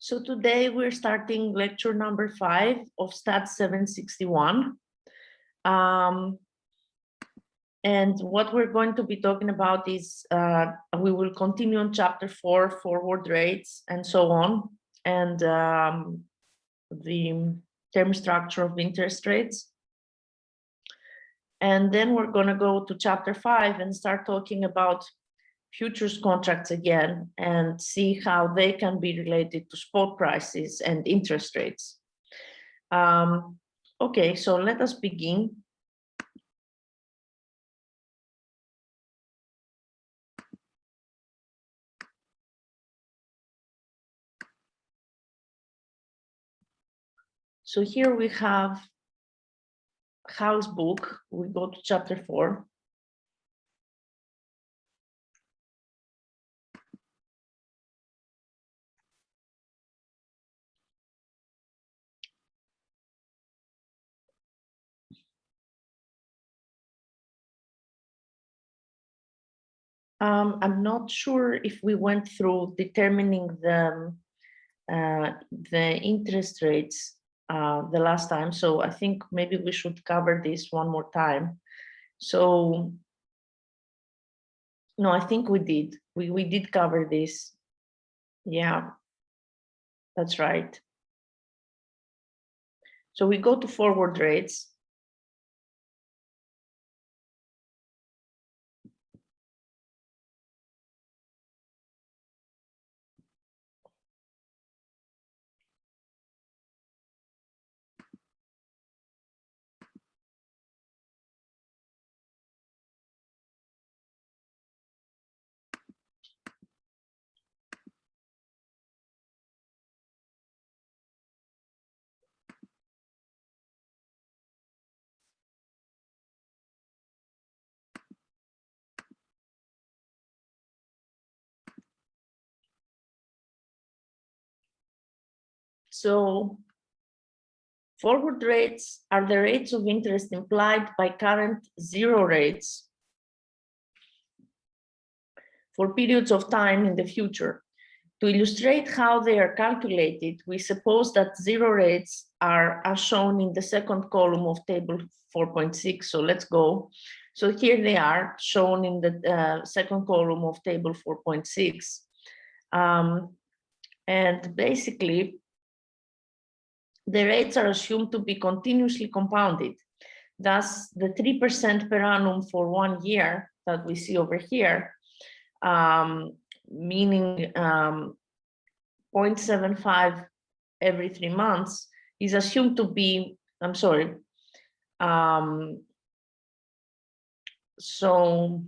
So today we're starting lecture number 5 of STAT 761. And what we're going to be talking about is we will continue on chapter 4, forward rates and so on, and the term structure of interest rates. And then we're going to go to chapter 5 and start talking about futures contracts again and see how they can be related to spot prices and interest rates. Okay, so let us begin. So here we have House book. We go to chapter 4. I'm not sure if we went through determining the interest rates the last time, so I think maybe we should cover this one more time. So, no, I think we did. We did cover this. Yeah, that's right. So we go to forward rates. So forward rates are the rates of interest implied by current zero rates for periods of time in the future. To illustrate how they are calculated, we suppose that zero rates are as shown in the second column of table 4.6. So let's go. So here they are shown in the second column of table 4.6. And basically, the rates are assumed to be continuously compounded. Thus, the 3% per annum for 1 year that we see over here, meaning 0.75 every 3 months, is assumed to be, so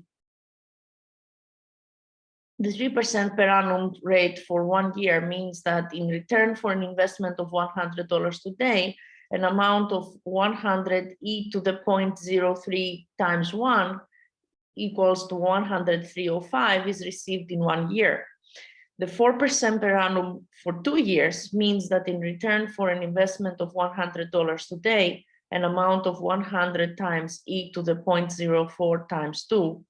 the 3% per annum rate for 1 year means that in return for an investment of $100 today, an amount of 100 e to the 0.03 times 1 equals to 103.05 is received in 1 year. The 4% per annum for 2 years means that in return for an investment of $100 today, an amount of 100 times e to the 0.04 times 2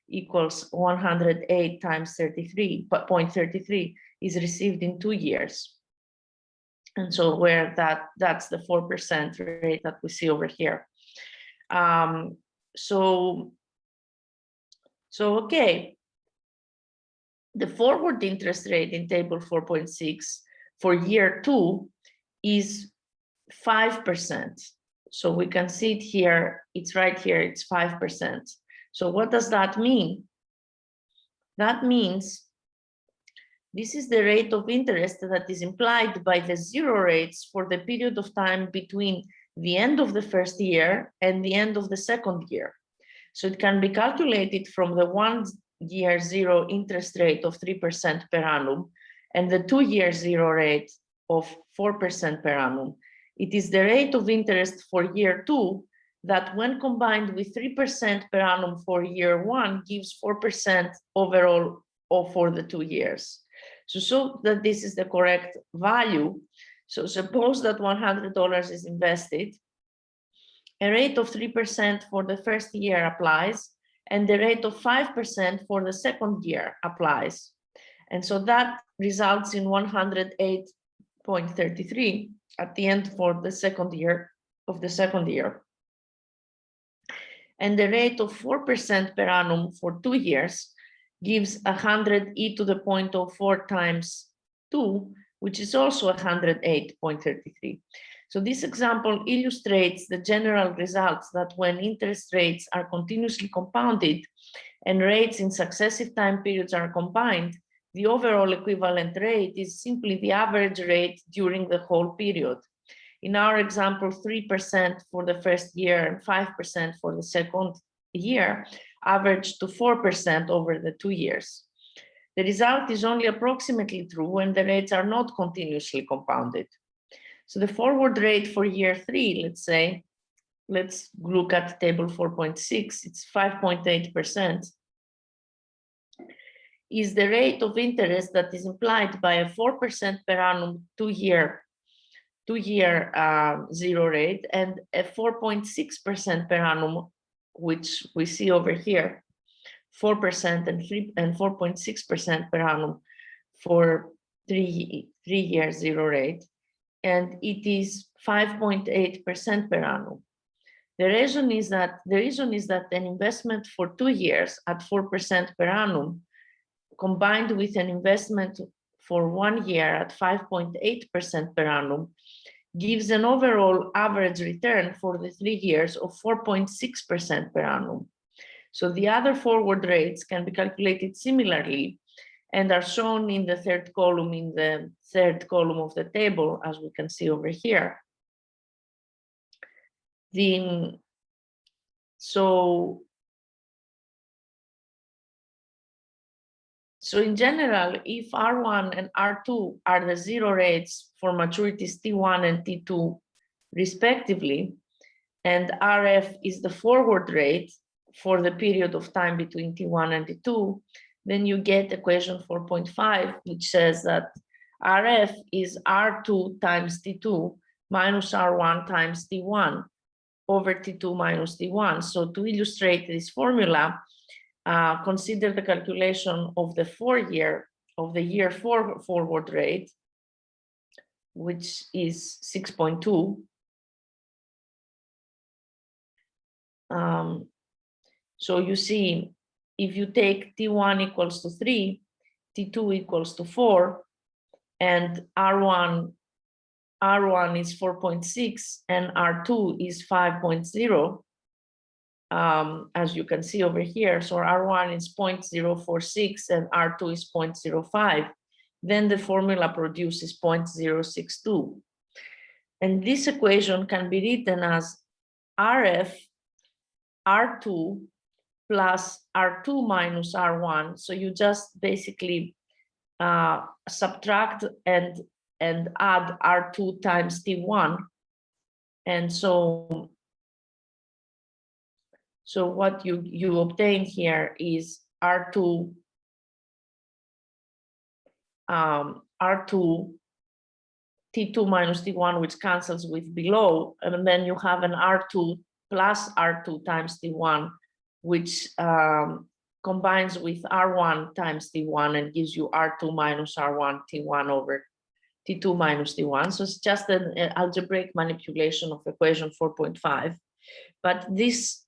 equals 108 times 0.33 is received in 2 years. And so where that's the 4% rate that we see over here. So okay, the forward interest rate in table 4.6 for year 2 is 5%. So we can see it here, it's right here, it's 5%. So what does that mean? That means this is the rate of interest that is implied by the zero rates for the period of time between the end of the first year and the end of the second year. So it can be calculated from the 1 year zero interest rate of 3% per annum and the 2 year zero rate of 4% per annum. It is the rate of interest for year 2 that when combined with 3% per annum for year 1 gives 4% overall for the 2 years. So that this is the correct value. So suppose that $100 is invested, a rate of 3% for the first year applies, and the rate of 5% for the second year applies. And so that results in 108 0.33 at the end for the second year of the second year. And the rate of 4% per annum for 2 years gives 100 e to the 0.04 times 2, which is also 108.33. So this example illustrates the general results that when interest rates are continuously compounded and rates in successive time periods are combined, the overall equivalent rate is simply the average rate during the whole period. In our example, 3% for the first year and 5% for the second year, averaged to 4% over the 2 years. The result is only approximately true when the rates are not continuously compounded. So the forward rate for year 3, let's say, let's look at table 4.6, it's 5.8%, is the rate of interest that is implied by a 4% per annum 2-year zero rate and a 4.6% per annum, which we see over here, 4% and 4.6% per annum for 3-year zero rate, and it is 5.8% per annum. The reason is that an investment for 2 years at 4% per annum, combined with an investment for 1 year at 5.8% per annum, gives an overall average return for the 3 years of 4.6% per annum. So the other forward rates can be calculated similarly and are shown in the third column of the table, as we can see over here. So in general, if R1 and R2 are the zero rates for maturities T1 and T2 respectively, and RF is the forward rate for the period of time between T1 and T2, then you get equation 4.5, which says that RF is R2 times T2 minus R1 times T1 over T2 minus T1. So to illustrate this formula, consider the calculation of the year 4 forward rate, which is 6.2. So you see, if you take T1 equals to 3, T2 equals to 4, and R1 is 4.6 and R2 is 5.0, as you can see over here. So R1 is 0.046 and R2 is 0.05. Then the formula produces 0.062. And this equation can be written as RF R2 plus R2 minus R1. So you just basically subtract and add R2 times T1. And so what you obtain here is R2 T2 minus T1, which cancels with below, and then you have an R2 plus R2 times T1, which combines with R1 times T1 and gives you R2 minus R1 T1 over T2 minus T1. So it's just an algebraic manipulation of equation 4.5. But this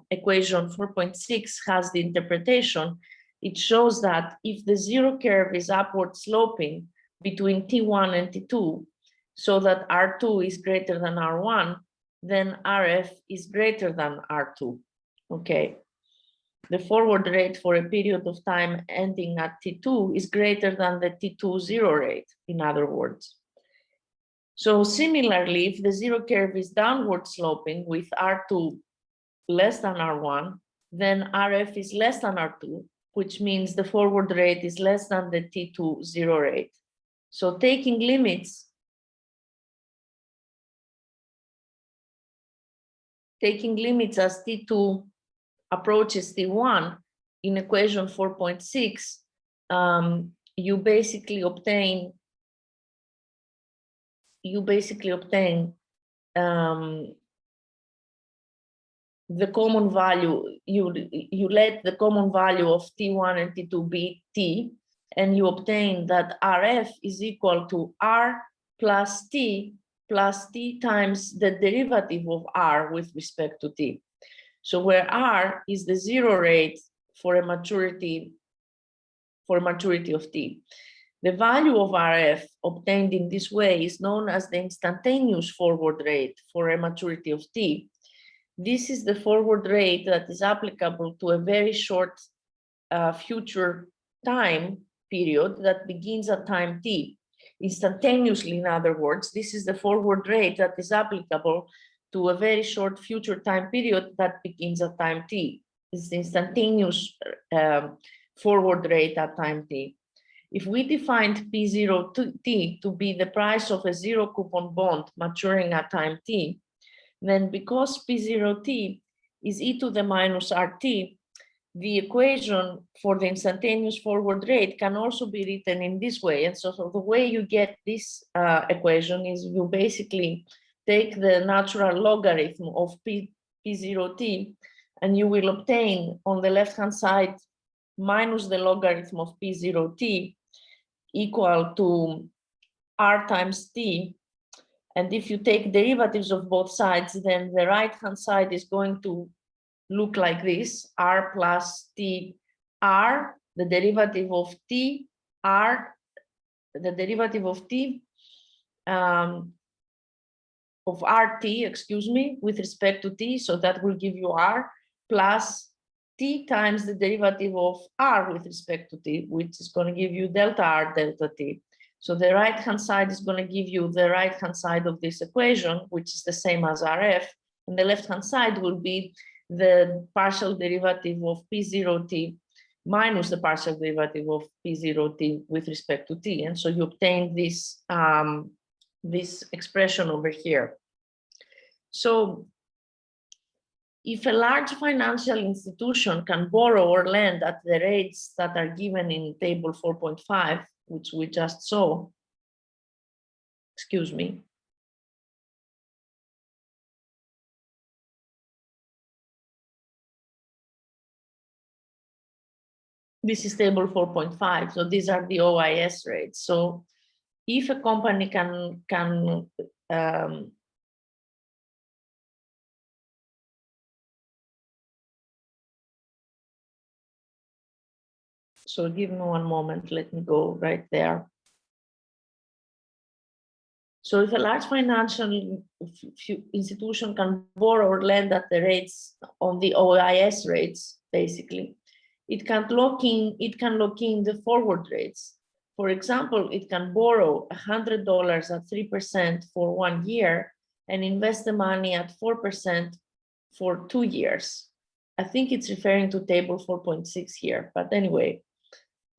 equation 4.6 has the interpretation. It shows that if the zero curve is upward sloping between T1 and T2, so that R2 is greater than R1, then RF is greater than R2. Okay. The forward rate for a period of time ending at T2 is greater than the T2 zero rate, in other words. So similarly, if the zero curve is downward sloping with R2 less than R1, then RF is less than R2, which means the forward rate is less than the T2 zero rate. So taking limits as T2 approaches T1 in equation 4.6, you basically obtain the common value. You let the common value of T1 and T2 be T, and you obtain that RF is equal to R plus t times the derivative of r with respect to t. So where r is the zero rate for a maturity of t. The value of RF obtained in this way is known as the instantaneous forward rate for a maturity of t. This is the forward rate that is applicable to a very short future time period that begins at time t. Instantaneously, in other words, this is the forward rate that is applicable to a very short future time period that begins at time t. It's the instantaneous forward rate at time t. If we defined P0T to be the price of a zero coupon bond maturing at time t, then because P0T is e to the minus RT, the equation for the instantaneous forward rate can also be written in this way. And so the way you get this equation is you basically take the natural logarithm of P0T, and you will obtain on the left-hand side minus the logarithm of P0T equal to R times T. And if you take derivatives of both sides, then the right-hand side is going to look like this: R plus T R, the derivative of T, R, the derivative of T, of RT, excuse me, with respect to T, so that will give you R, plus T times the derivative of R with respect to T, which is going to give you delta R delta T. So the right-hand side is going to give you the right-hand side of this equation, which is the same as RF, and the left-hand side will be the partial derivative of P0T minus the partial derivative of P0T with respect to T. And so you obtain this, this expression over here. So if a large financial institution can borrow or lend at the rates that are given in table 4.5, which we just saw, excuse me, this is table 4.5, so these are the OIS rates. So if a company can so give me one moment, let me go right there. So if a large financial institution can borrow or lend at the rates on the OIS rates, basically, it can lock in the forward rates. For example, it can borrow $100 at 3% for 1 year and invest the money at 4% for 2 years. I think it's referring to table 4.6 here, but anyway.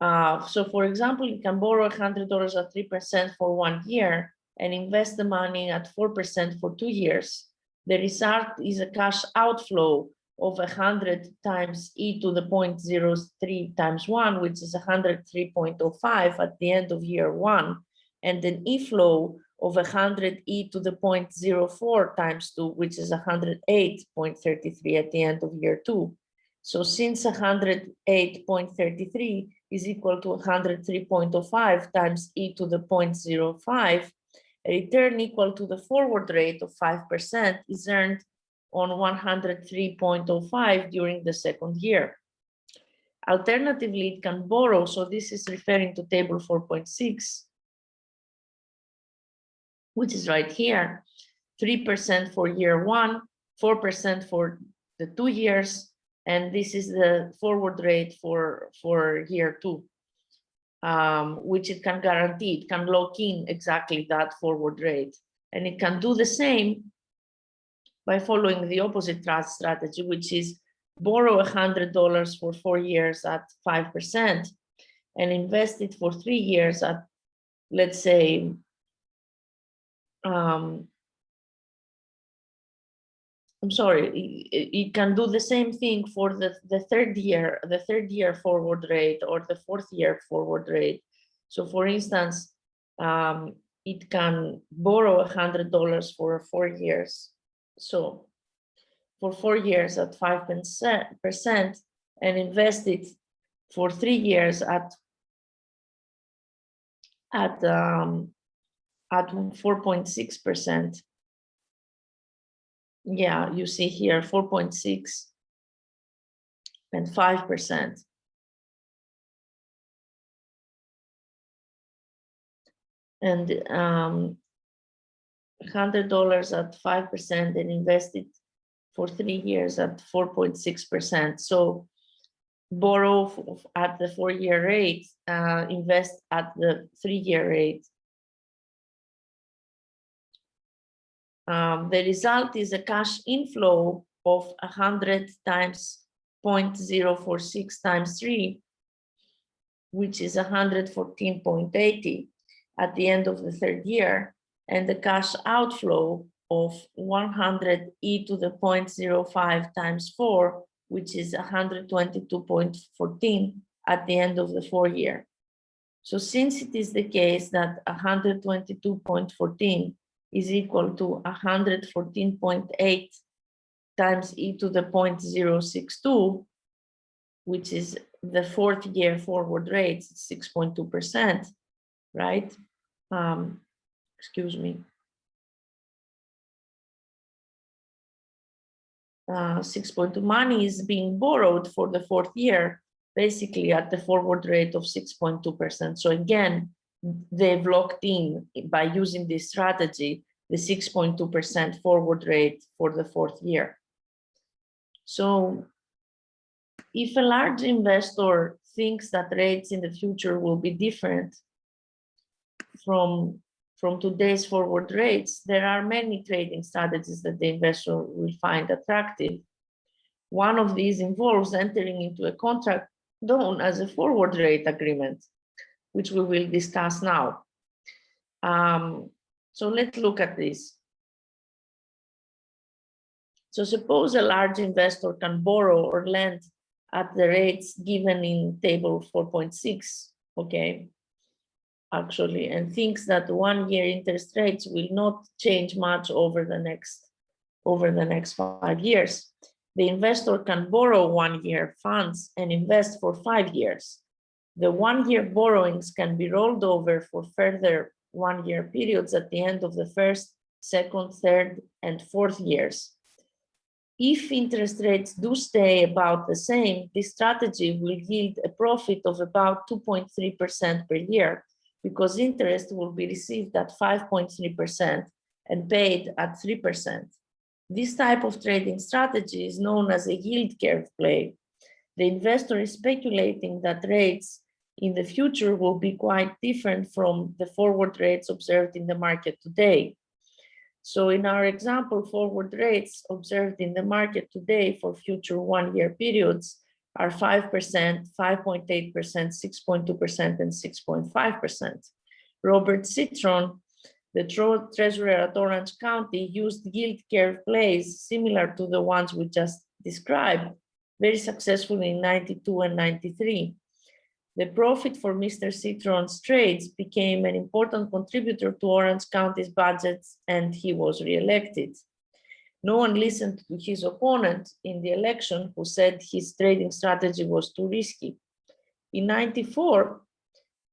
So for example, you can borrow $100 at 3% for 1 year and invest the money at 4% for 2 years. The result is a cash outflow of 100 times e to the 0.03 times 1, which is 103.05 at the end of year 1, and an e-flow of 100 e to the 0.04 times 2, which is 108.33 at the end of year 2. So since 108.33 is equal to 103.05 times e to the 0.05, a return equal to the forward rate of 5% is earned on 103.05 during the second year. Alternatively, it can borrow, so this is referring to table 4.6, which is right here, 3% for year 1, 4% for the 2 years, and this is the forward rate for year 2, which it can guarantee. It can lock in exactly that forward rate. And it can do the same by following the opposite strategy, which is borrow $100 for 4 years at 5% and invest it for 3 years at, let's say, I'm sorry, it can do the same thing for the third year forward rate or the 4th year forward rate. So for instance, it can borrow $100 for 4 years. So for 4 years at 5% and invest it for 3 years at at 4.6%. Yeah, you see here 4.6 and 5%. And $100 at 5% and invested for 3 years at 4.6%. So borrow at the 4-year rate, invest at the 3-year rate. The result is a cash inflow of 100 times 0.046 times 3, which is 114.80 at the end of the 3rd year, and the cash outflow of 100 e to the 0.05 times 4, which is 122.14 at the end of the 4th year. So since it is the case that 122.14 is equal to 114.8 times e to the 0.062, which is the 4th year forward rate, 6.2%, right? Excuse me. 6.2 money is being borrowed for the 4th year, basically at the forward rate of 6.2%. So again, they've locked in by using this strategy, the 6.2% forward rate for the 4th year. So if a large investor thinks that rates in the future will be different from today's forward rates, there are many trading strategies that the investor will find attractive. One of these involves entering into a contract known as a forward rate agreement, which we will discuss now. So let's look at this. So suppose a large investor can borrow or lend at the rates given in table 4.6, okay, actually, and thinks that 1-year interest rates will not change much over the next 5 years. The investor can borrow 1-year funds and invest for 5 years. The 1-year borrowings can be rolled over for further 1-year periods at the end of the 1st, 2nd, 3rd, and 4th years. If interest rates do stay about the same, this strategy will yield a profit of about 2.3% per year, because interest will be received at 5.3% and paid at 3%. This type of trading strategy is known as a yield curve play. The investor is speculating that rates in the future will be quite different from the forward rates observed in the market today. So in our example, forward rates observed in the market today for future 1-year periods are 5%, 5.8%, 6.2%, and 6.5%. Robert Citron, the treasurer at Orange County, used yield curve plays similar to the ones we just described very successfully in 92 and 93. The profit for Mr. Citron's trades became an important contributor to Orange County's budgets, and he was reelected. No one listened to his opponent in the election, who said his trading strategy was too risky. In 94,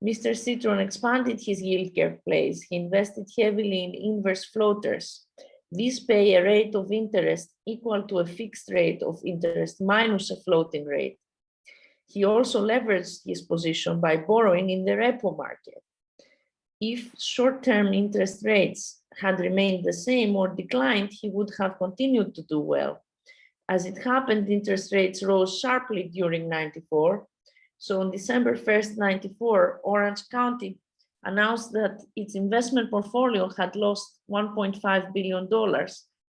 Mr. Citron expanded his yield curve plays. He invested heavily in inverse floaters. These pay a rate of interest equal to a fixed rate of interest minus a floating rate. He also leveraged his position by borrowing in the repo market. If short-term interest rates had remained the same or declined, he would have continued to do well. As it happened, interest rates rose sharply during 94. So on December 1st, 94, Orange County announced that its investment portfolio had lost $1.5 billion,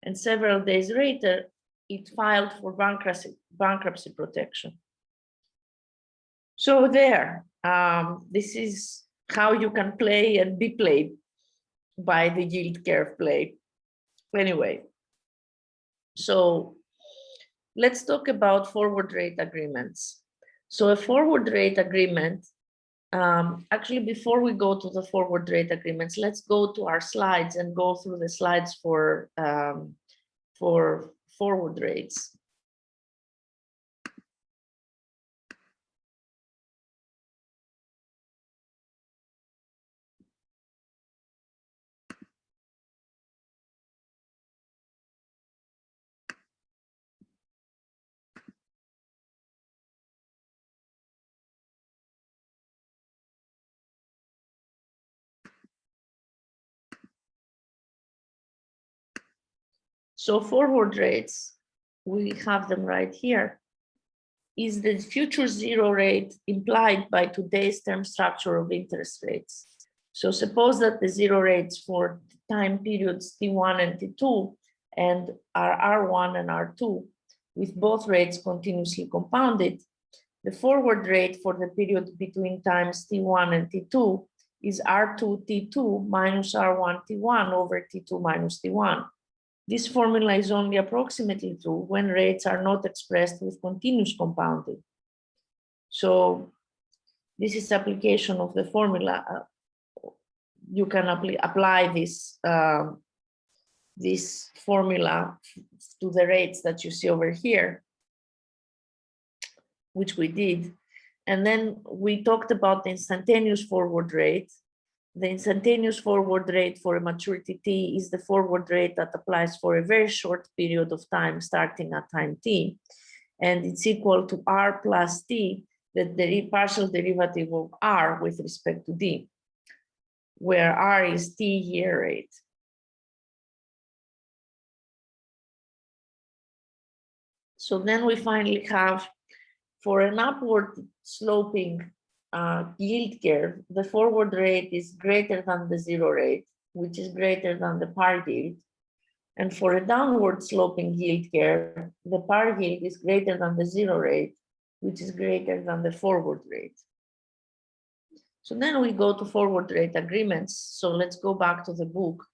and several days later, it filed for bankruptcy protection. So there, this is how you can play and be played by the yield curve play. Anyway, so let's talk about forward rate agreements. So a forward rate agreement, actually, before we go to the forward rate agreements, let's go to our slides and go through the slides for forward rates. So forward rates, we have them right here, is the future zero rate implied by today's term structure of interest rates. So suppose that the zero rates for time periods T1 and T2 and are R1 and R2, with both rates continuously compounded, the forward rate for the period between times T1 and T2 is R2 T2 minus R1 T1 over T2 minus T1. This formula is only approximately true when rates are not expressed with continuous compounding. So this is application of the formula. You can apply this, this formula to the rates that you see over here, which we did. And then we talked about the instantaneous forward rate. The instantaneous forward rate for a maturity T is the forward rate that applies for a very short period of time starting at time T. And it's equal to R plus T, the partial derivative of R with respect to D, where R is T year rate. So then we finally have, for an upward sloping yield curve, the forward rate is greater than the zero rate, which is greater than the par yield. And for a downward sloping yield curve, the par yield is greater than the zero rate, which is greater than the forward rate. So then we go to forward rate agreements. So let's go back to the book.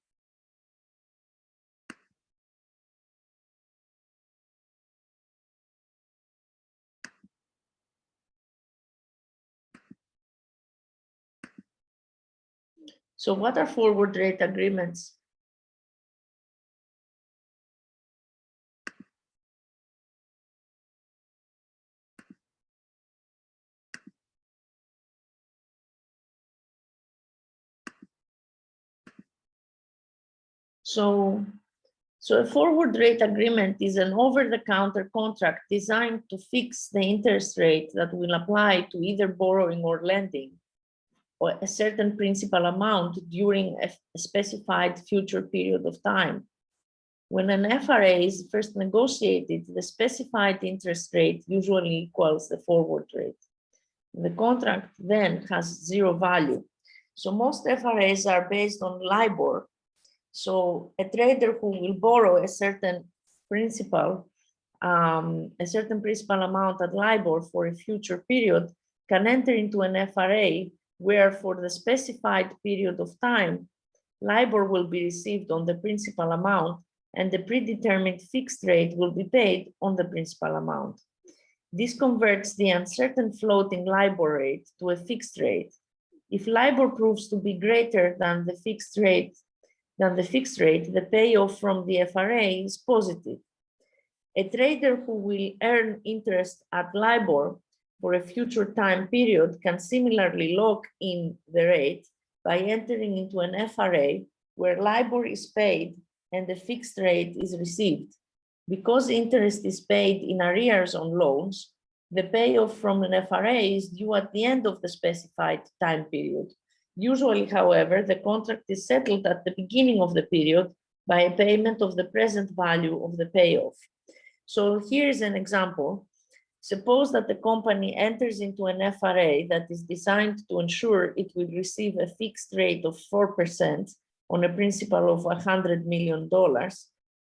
So what are forward rate agreements? So a forward rate agreement is an over-the-counter contract designed to fix the interest rate that will apply to either borrowing or lending, or a certain principal amount during a specified future period of time. When an FRA is first negotiated, the specified interest rate usually equals the forward rate. The contract then has zero value. So most FRAs are based on LIBOR. So a trader who will borrow a certain principal amount at LIBOR for a future period can enter into an FRA where for the specified period of time, LIBOR will be received on the principal amount and the predetermined fixed rate will be paid on the principal amount. This converts the uncertain floating LIBOR rate to a fixed rate. If LIBOR proves to be greater than the fixed rate, the payoff from the FRA is positive. A trader who will earn interest at LIBOR for a future time period can similarly lock in the rate by entering into an FRA where LIBOR is paid and the fixed rate is received. Because interest is paid in arrears on loans, the payoff from an FRA is due at the end of the specified time period. Usually, however, the contract is settled at the beginning of the period by a payment of the present value of the payoff. So here's an example. Suppose that the company enters into an FRA that is designed to ensure it will receive a fixed rate of 4% on a principal of $100 million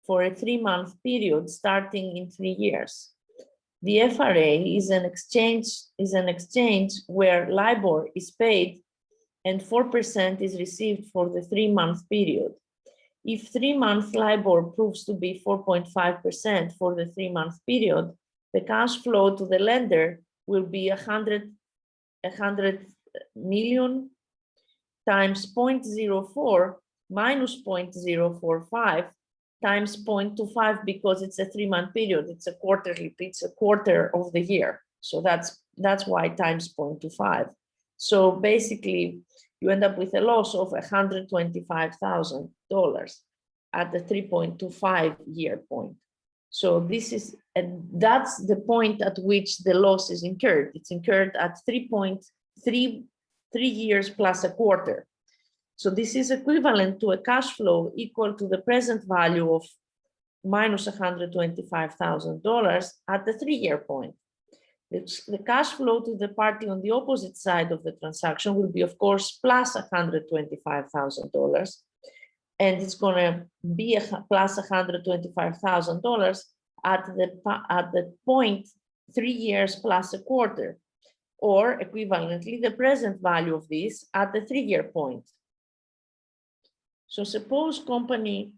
for a 3-month period starting in 3 years. The FRA is an exchange where LIBOR is paid and 4% is received for the 3-month period. If 3-month LIBOR proves to be 4.5% for the 3-month period, the cash flow to the lender will be 100 million times 0.04 minus 0.045 times 0.25 because it's a 3-month period. It's a quarter of the year. So that's why times 0.25. So basically, you end up with a loss of $125,000 at the 3.25 year point. So this is, and that's the point at which the loss is incurred. It's incurred at 3.3 years plus a quarter. So this is equivalent to a cash flow equal to the present value of minus $125,000 at the 3-year point. The cash flow to the party on the opposite side of the transaction will be, of course, plus $125,000. And it's going to be plus $125,000 at the point 3 years plus a quarter, or equivalently, the present value of this at the 3-year point. So suppose company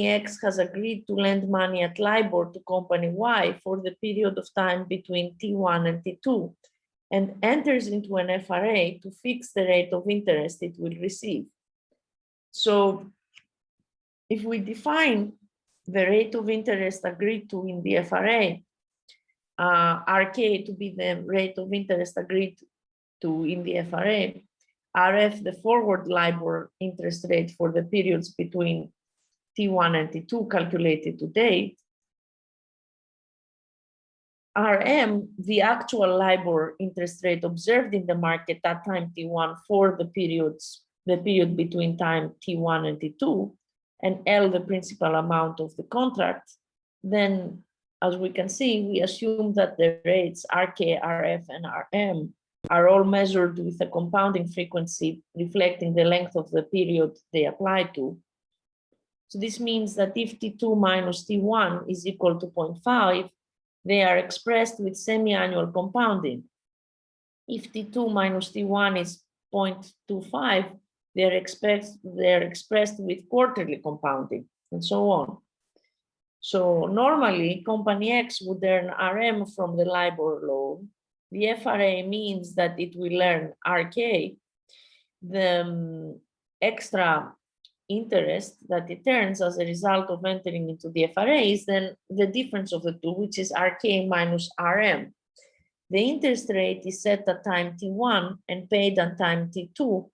X has agreed to lend money at LIBOR to company Y for the period of time between T1 and T2 and enters into an FRA to fix the rate of interest it will receive. So if we define the rate of interest agreed to in the FRA, RK to be the rate of interest agreed to in the FRA, RF the forward LIBOR interest rate for the periods between T1 and T2 calculated to date, RM the actual LIBOR interest rate observed in the market at time T1 for the period between time T1 and T2, and L the principal amount of the contract. Then, as we can see, we assume that the rates RK, RF, and RM are all measured with a compounding frequency reflecting the length of the period they apply to. So this means that if T2 minus T1 is equal to 0.5, they are expressed with semi-annual compounding. If T2 minus T1 is 0.25, they're expressed with quarterly compounding, and so on. So normally, company X would earn RM from the LIBOR loan. The FRA means that it will earn RK. The extra interest that it earns as a result of entering into the FRA is then the difference of the two, which is RK minus RM. The interest rate is set at time T1 and paid at time T2.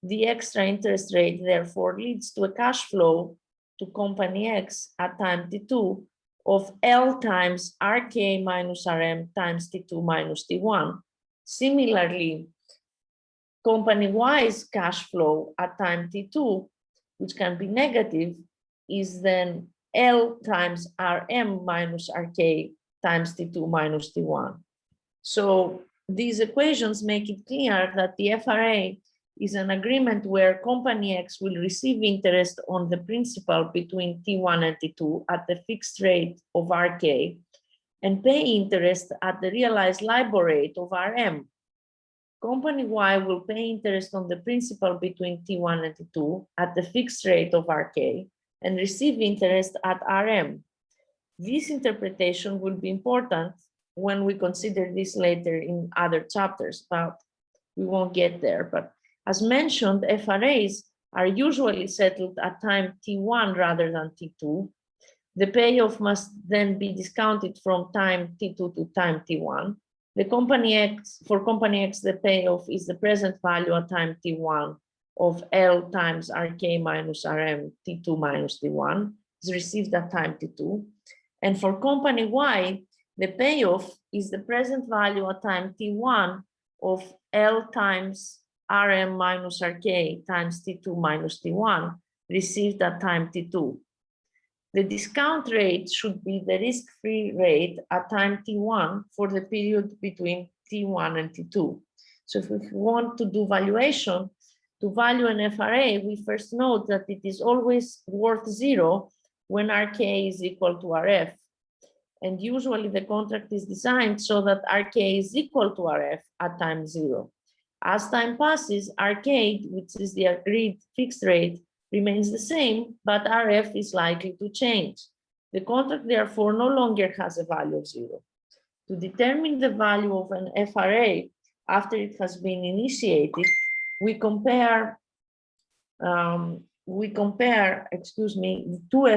The extra interest rate therefore leads to a cash flow to company X at time T2 of L times RK minus RM times T2 minus T1. Similarly, company Y's cash flow at time T2, which can be negative, is then L times RM minus RK times T2 minus T1. So these equations make it clear that the FRA is an agreement where company X will receive interest on the principal between T1 and T2 at the fixed rate of RK and pay interest at the realized LIBOR rate of RM. Company Y will pay interest on the principal between T1 and T2 at the fixed rate of RK and receive interest at RM. This interpretation will be important when we consider this later in other chapters, but we won't get there. But as mentioned, FRAs are usually settled at time T1 rather than T2. The payoff must then be discounted from time T2 to time T1. For company X, the payoff is the present value at time T1 of L times RK minus RM T2 minus T1 is received at time T2. And for company Y, the payoff is the present value at time T1 of L times RM minus RK times T2 minus T1 received at time T2. The discount rate should be the risk-free rate at time T1 for the period between T1 and T2. So if we want to do valuation, to value an FRA, we first note that it is always worth 0 when RK is equal to RF. And usually the contract is designed so that RK is equal to RF at time 0. As time passes, RK, which is the agreed fixed rate, remains the same, but RF is likely to change. The contract therefore no longer has a value of 0. To determine the value of an FRA after it has been initiated, we compare two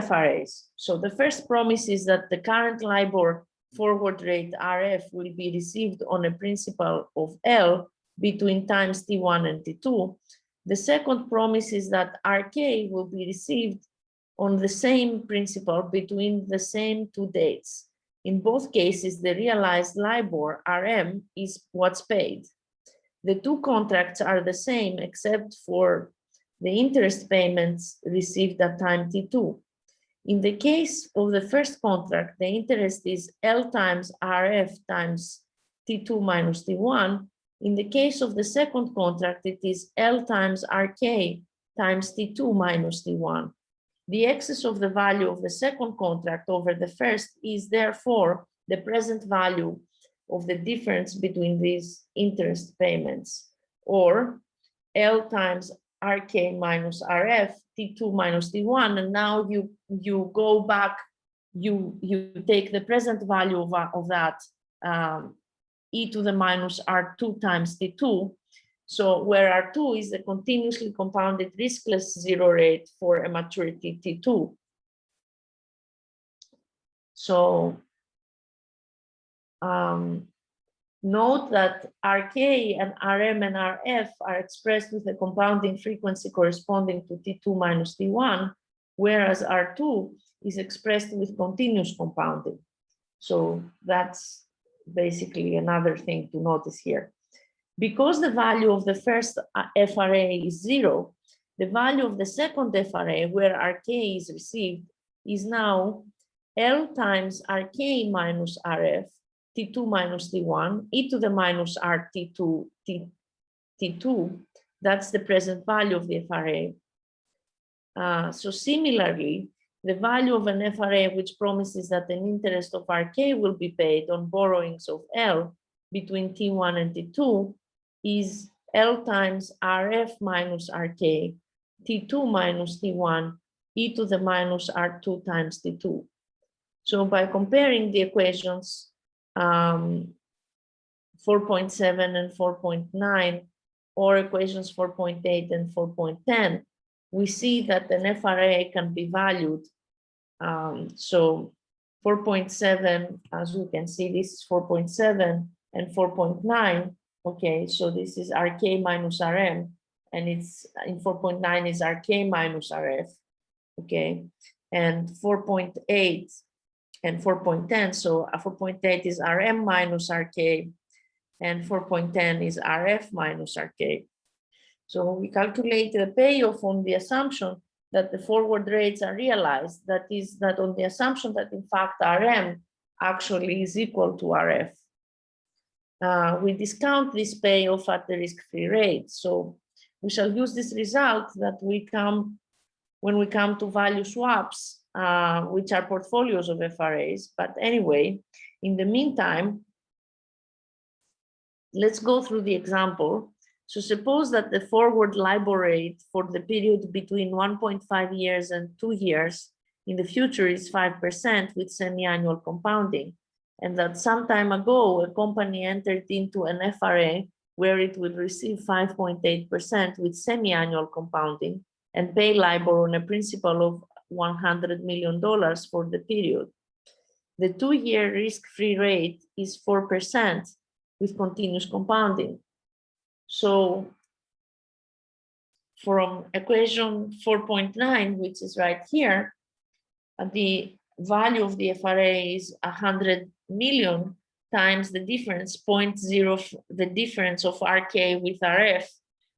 FRAs. So the first promise is that the current LIBOR forward rate RF will be received on a principal of L between times T1 and T2. The second promise is that RK will be received on the same principal between the same two dates. In both cases, the realized LIBOR RM is what's paid. The two contracts are the same except for the interest payments received at time T2. In the case of the first contract, the interest is L times RF times T2 minus T1. In the case of the second contract, it is L times RK times T2 minus T1. The excess of the value of the second contract over the first is therefore the present value of the difference between these interest payments, or L times RK minus RF, T2 minus T1, and now you go back, you take the present value of that e to the minus R2 times T2. So where R2 is the continuously compounded riskless zero rate for a maturity T2. So note that RK and RM and RF are expressed with a compounding frequency corresponding to T2 minus T1, whereas R2 is expressed with continuous compounding. So that's basically another thing to notice here. Because the value of the first FRA is 0, the value of the second FRA, where RK is received, is now L times RK minus RF, T2 minus T1, e to the minus RT2, T2. That's the present value of the FRA. So similarly, the value of an FRA which promises that an interest of RK will be paid on borrowings of L between T1 and T2 is L times RF minus RK, T2 minus T1, e to the minus R2 times T2. So by comparing the equations 4.7 and 4.9, or equations 4.8 and 4.10, we see that an FRA can be valued. So 4.7, as we can see, this is 4.7 and 4.9. Okay, so this is RK minus RM, and it's in 4.9 is RK minus RF. Okay, and 4.8 and 4.10. So 4.8 is RM minus RK, and 4.10 is RF minus RK. So we calculate the payoff on the assumption that the forward rates are realized. That is, that on the assumption that in fact RM actually is equal to RF. We discount this payoff at the risk-free rate. So we shall use this result that when we come to value swaps, which are portfolios of FRAs. But anyway, in the meantime, let's go through the example. So suppose that the forward LIBOR rate for the period between 1.5 years and 2 years in the future is 5% with semi-annual compounding, and that some time ago a company entered into an FRA where it will receive 5.8% with semi-annual compounding and pay LIBOR on a principal of $100 million for the period. The 2-year risk-free rate is 4% with continuous compounding. So from equation 4.9, which is right here, the value of the FRA is 100 million times the difference, the difference of RK with RF,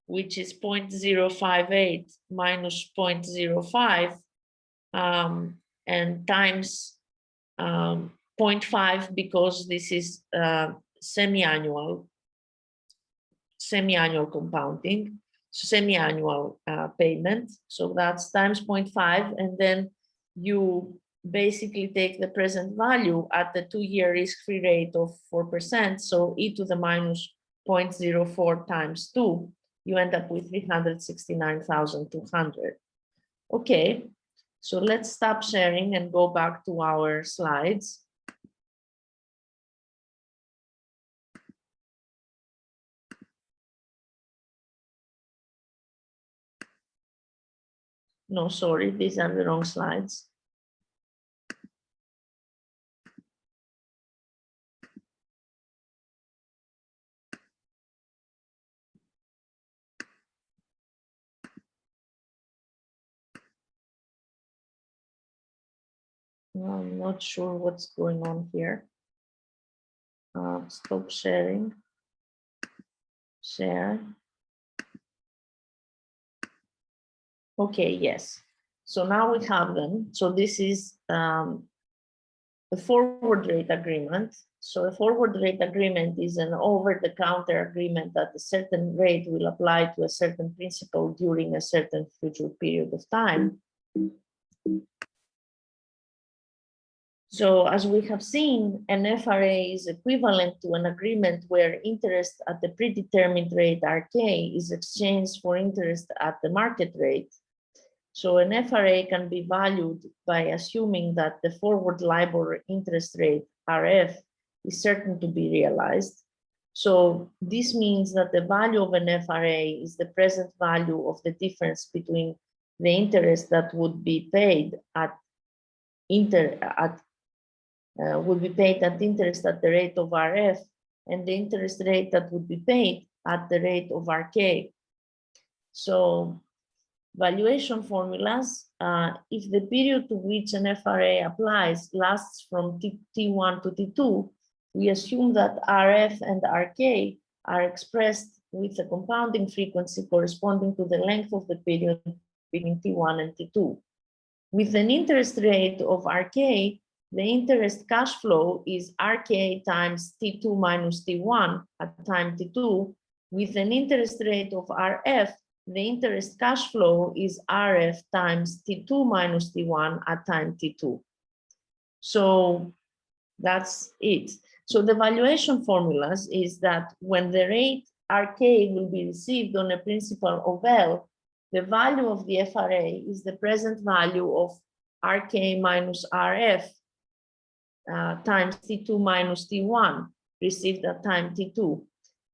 which is 0.058 minus 0.05, and times 0.5 because this is semi-annual compounding, so semi-annual payment. So that's times 0.5, and then you basically take the present value at the 2-year risk-free rate of 4%. So e to the minus 0.04 times 2, you end up with 369,200. Okay, so let's stop sharing and go back to our slides. No, sorry, these are the wrong slides. I'm not sure what's going on here. Stop sharing. Share. Okay, yes. So now we have them. So this is a forward rate agreement. So a forward rate agreement is an over-the-counter agreement that a certain rate will apply to a certain principal during a certain future period of time. So as we have seen, an FRA is equivalent to an agreement where interest at the predetermined rate RK is exchanged for interest at the market rate. So an FRA can be valued by assuming that the forward LIBOR interest rate RF is certain to be realized. So this means that the value of an FRA is the present value of the difference between the interest that would be paid at would be paid at interest at the rate of RF and the interest rate that would be paid at the rate of RK. So valuation formulas, if the period to which an FRA applies lasts from T1 to T2, we assume that RF and RK are expressed with a compounding frequency corresponding to the length of the period between T1 and T2. With an interest rate of RK, the interest cash flow is RK times T2 minus T1 at time T2. With an interest rate of RF, the interest cash flow is RF times T2 minus T1 at time T2. So that's it. So the valuation formulas is that when the rate RK will be received on a principal of L, the value of the FRA is the present value of RK minus RF times T2 minus T1 received at time T2.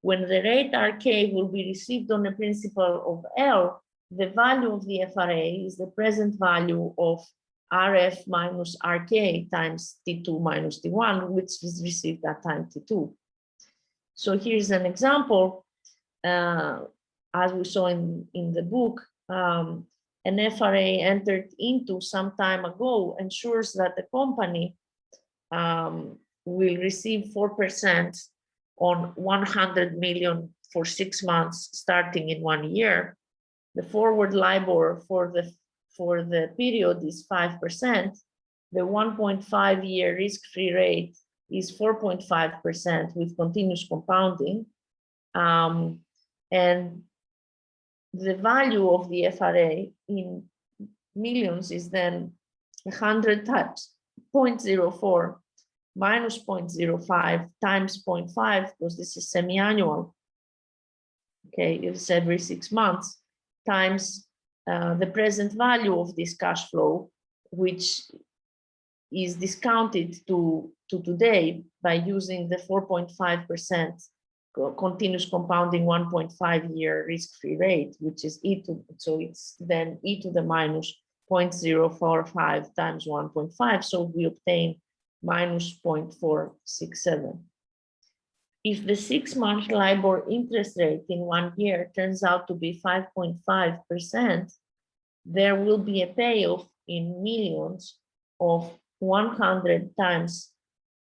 When the rate RK will be received on a principal of L, the value of the FRA is the present value of RF minus RK times T2 minus T1, which is received at time T2. So here's an example. As we saw in the book, an FRA entered into some time ago ensures that the company will receive 4% on 100 million for 6 months starting in 1 year. The forward LIBOR for the period is 5%. The 1.5-year risk-free rate is 4.5% with continuous compounding. And the value of the FRA in millions is then 100 times 0.04 minus 0.05 times 0.5, because this is semi-annual. Okay, it's every 6 months, times the present value of this cash flow, which is discounted to today by using the 4.5% continuous compounding 1.5-year risk-free rate, which is so it's then e to the minus 0.045 times 1.5. So we obtain minus 0.467. If the 6-month LIBOR interest rate in 1 year turns out to be 5.5%, there will be a payoff in millions of 100 times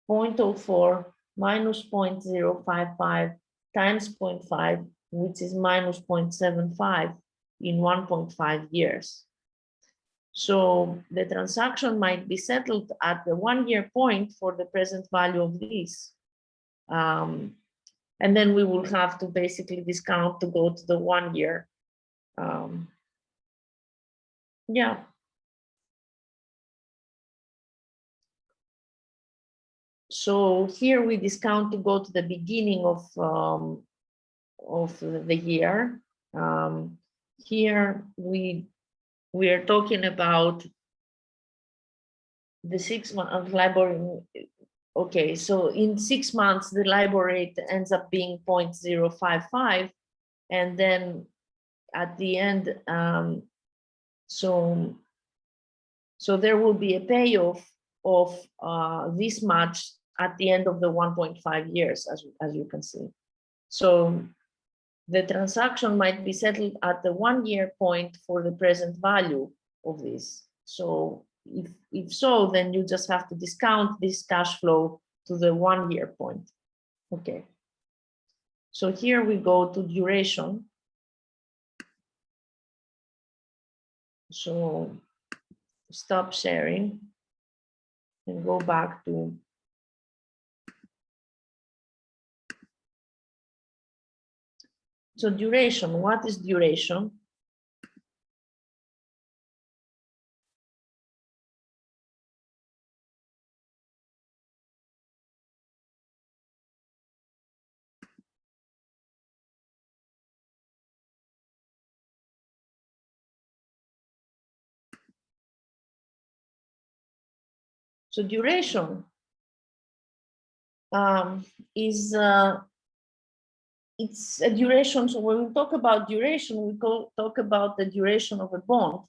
0.04 minus 0.055 times 0.5, which is minus 0.75 in 1.5 years. So the transaction might be settled at the 1-year point for the present value of this. And then we will have to basically discount to go to the 1 year. Yeah. So here we discount to go to the beginning of the year. Here we are talking about the 6 months of LIBOR. Okay, so in 6 months, the LIBOR rate ends up being 0.055. And then at the end, so there will be a payoff of this much at the end of the 1.5 years, as you can see. So the transaction might be settled at the 1-year point for the present value of this. So if so, then you just have to discount this cash flow to the 1-year point. Okay. So here we go to duration. So stop sharing and go back to so duration. What is duration? So duration is it's a duration. So when we talk about duration, we talk about the duration of a bond.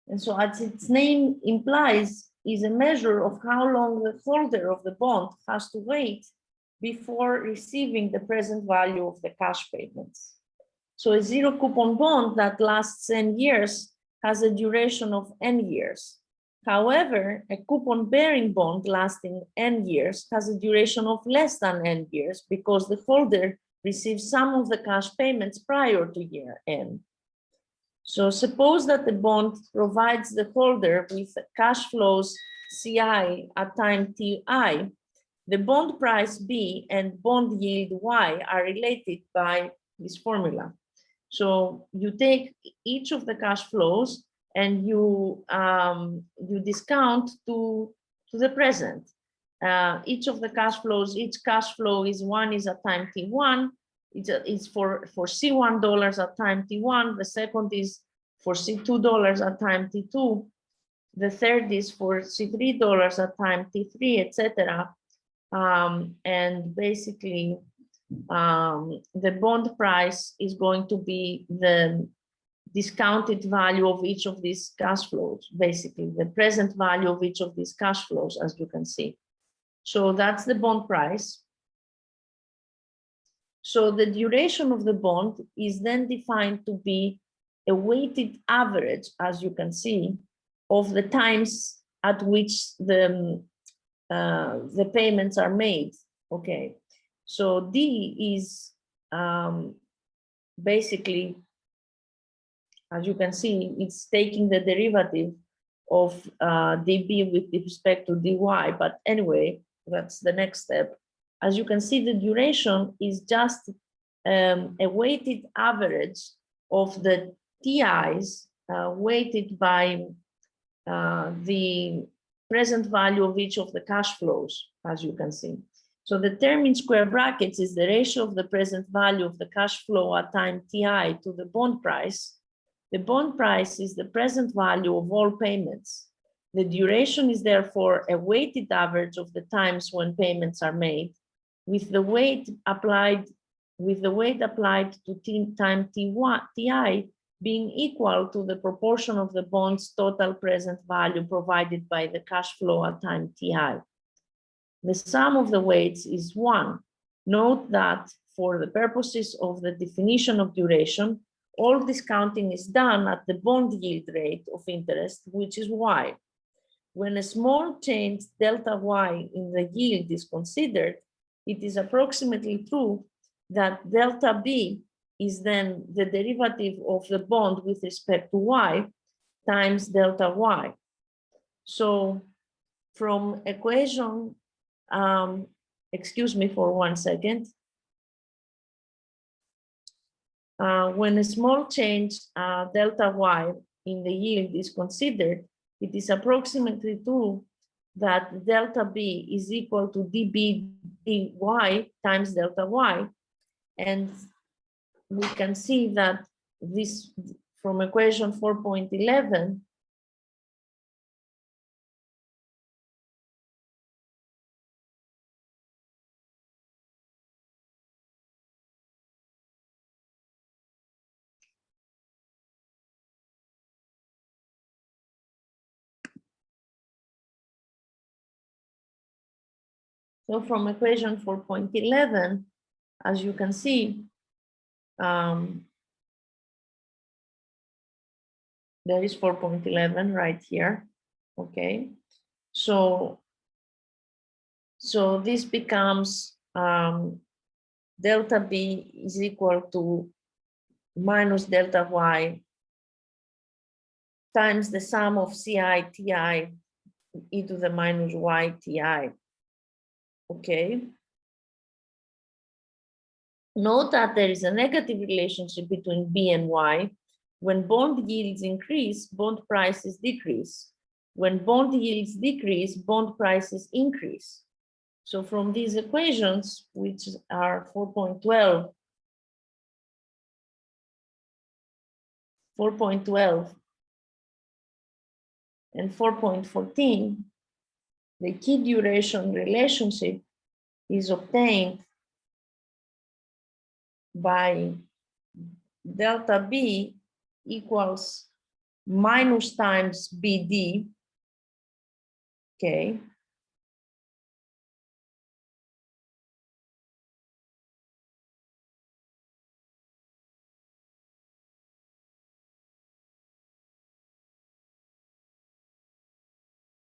And so as its name implies, is a measure of how long the holder of the bond has to wait before receiving the present value of the cash payments. So a zero coupon bond that lasts n years has a duration of n years. However, a coupon bearing bond lasting n years has a duration of less than n years because the holder receives some of the cash payments prior to year n. So suppose that the bond provides the holder with cash flows CI at time TI. The bond price B and bond yield Y are related by this formula. So you take each of the cash flows and you discount to the present. Each of the cash flows, each cash flow is one is at time T1. It's for C$1 at time T1. The second is for C$2 at time T2. The third is for C$3 at time T3, etc. And basically, the bond price is going to be the discounted value of each of these cash flows, basically the present value of each of these cash flows, as you can see. So that's the bond price. So the duration of the bond is then defined to be a weighted average, as you can see, of the times at which the payments are made. Okay, so D is basically, as you can see, it's taking the derivative of dB with respect to dy. But anyway, that's the next step. As you can see, the duration is just a weighted average of the TIs weighted by the present value of each of the cash flows, as you can see. So the term in square brackets is the ratio of the present value of the cash flow at time TI to the bond price. The bond price is the present value of all payments. The duration is therefore a weighted average of the times when payments are made, with the weight applied to time TI being equal to the proportion of the bond's total present value provided by the cash flow at time TI. The sum of the weights is 1. Note that for the purposes of the definition of duration, all discounting is done at the bond yield rate of interest, which is Y. When a small change delta Y in the yield is considered, it is approximately true that delta B is then the derivative of the bond with respect to Y times delta Y. So from equation, excuse me for 1 second. When a small change delta Y in the yield is considered, it is approximately true that delta B is equal to dB dy times delta Y. And we can see that this from equation 4.11, so from equation 4.11, as you can see, there is 4.11 right here. Okay, so this becomes delta B is equal to minus delta Y times the sum of CI, TI, e to the minus Y, TI. Okay. Note that there is a negative relationship between B and Y. When bond yields increase, bond prices decrease. When bond yields decrease, bond prices increase. So from these equations, which are 4.12, 4.12, and 4.14, the key duration relationship is obtained by delta B equals minus times BD, okay,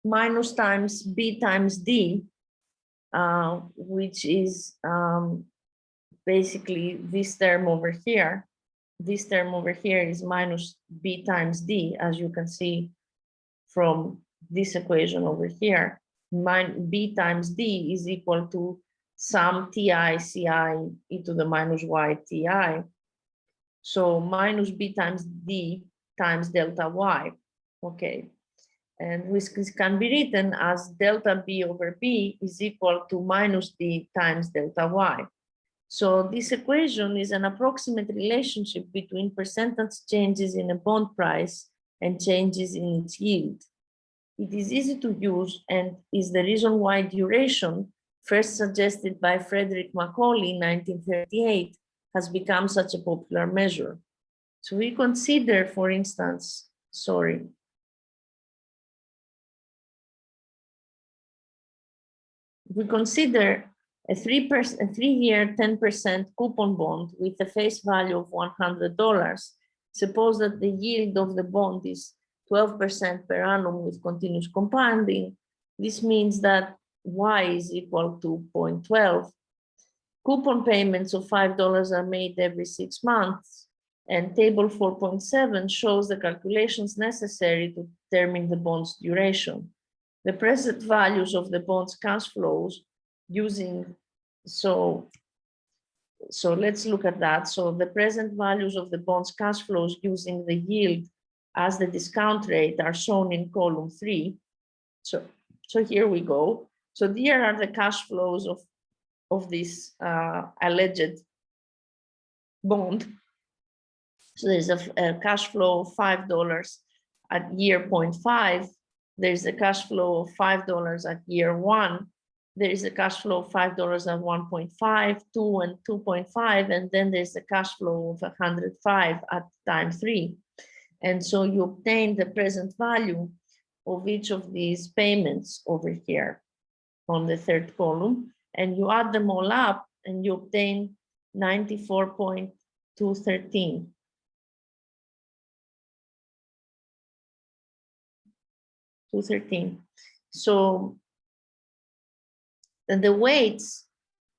minus times B times D, which is basically this term over here. This term over here is minus B times D, as you can see from this equation over here. B times D is equal to sum TI CI e to the minus Y TI. So minus B times D times delta Y, okay. And this can be written as delta B over B is equal to minus D times delta Y. So this equation is an approximate relationship between percentage changes in a bond price and changes in its yield. It is easy to use and is the reason why duration, first suggested by Frederick Macaulay in 1938, has become such a popular measure. So we consider, for instance, we consider a 3-year 10% coupon bond with a face value of $100. Suppose that the yield of the bond is 12% per annum with continuous compounding. This means that Y is equal to 0.12. Coupon payments of $5 are made every 6 months, and table 4.7 shows the calculations necessary to determine the bond's duration. The present values of the bond's cash flows using, so let's look at that. So the present values of the bond's cash flows using the yield as the discount rate are shown in column 3. So here we go. So here are the cash flows of this alleged bond. So there's a cash flow of $5 at year 0.5. There's a cash flow of $5 at year 1. There is a cash flow of $5 at 1.5, 2, and 2.5, and then there's a cash flow of 105 at time 3. And so you obtain the present value of each of these payments over here on the third column, and you add them all up and you obtain 94.213. So the weights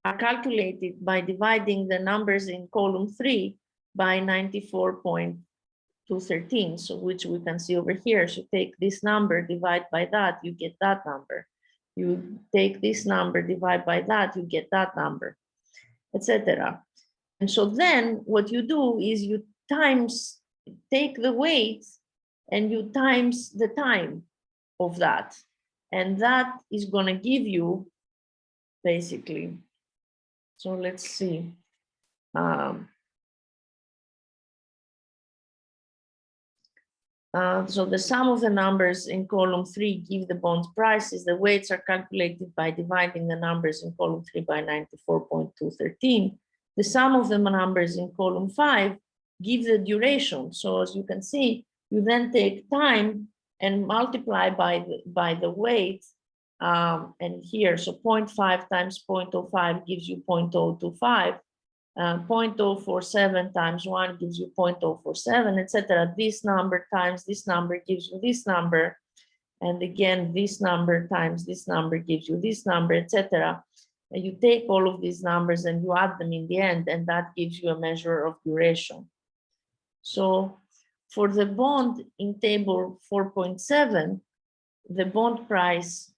are calculated by dividing the numbers in column 3 by 94.213, so which we can see over here. So take this number, divide by that, you get that number. You take this number, divide by that, you get that number, etc. And so then what you do is you take the weights and you times the time of that. And that is going to give you basically, so let's see. So the sum of the numbers in column 3 give the bond prices. The weights are calculated by dividing the numbers in column 3 by 94.213. The sum of the numbers in column 5 gives the duration. So as you can see, you then take time and multiply by the weight. And here, so 0.5 times 0.05 gives you 0.025. 0.047 times 1 gives you 0.047, etc. This number times this number gives you this number. And again, this number times this number gives you this number, etc. And you take all of these numbers and you add them in the end, and that gives you a measure of duration. So For the bond in table 4.7, the bond price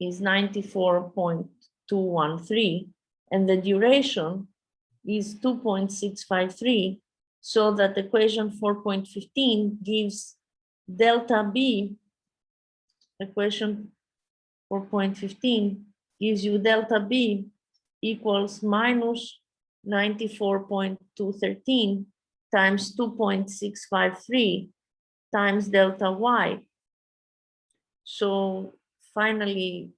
is 94.213 and the duration is 2.653, so that equation 4.15 gives delta B, equation 4.15 gives you delta B equals minus 94.213 times 2.653 times delta Y. So finally,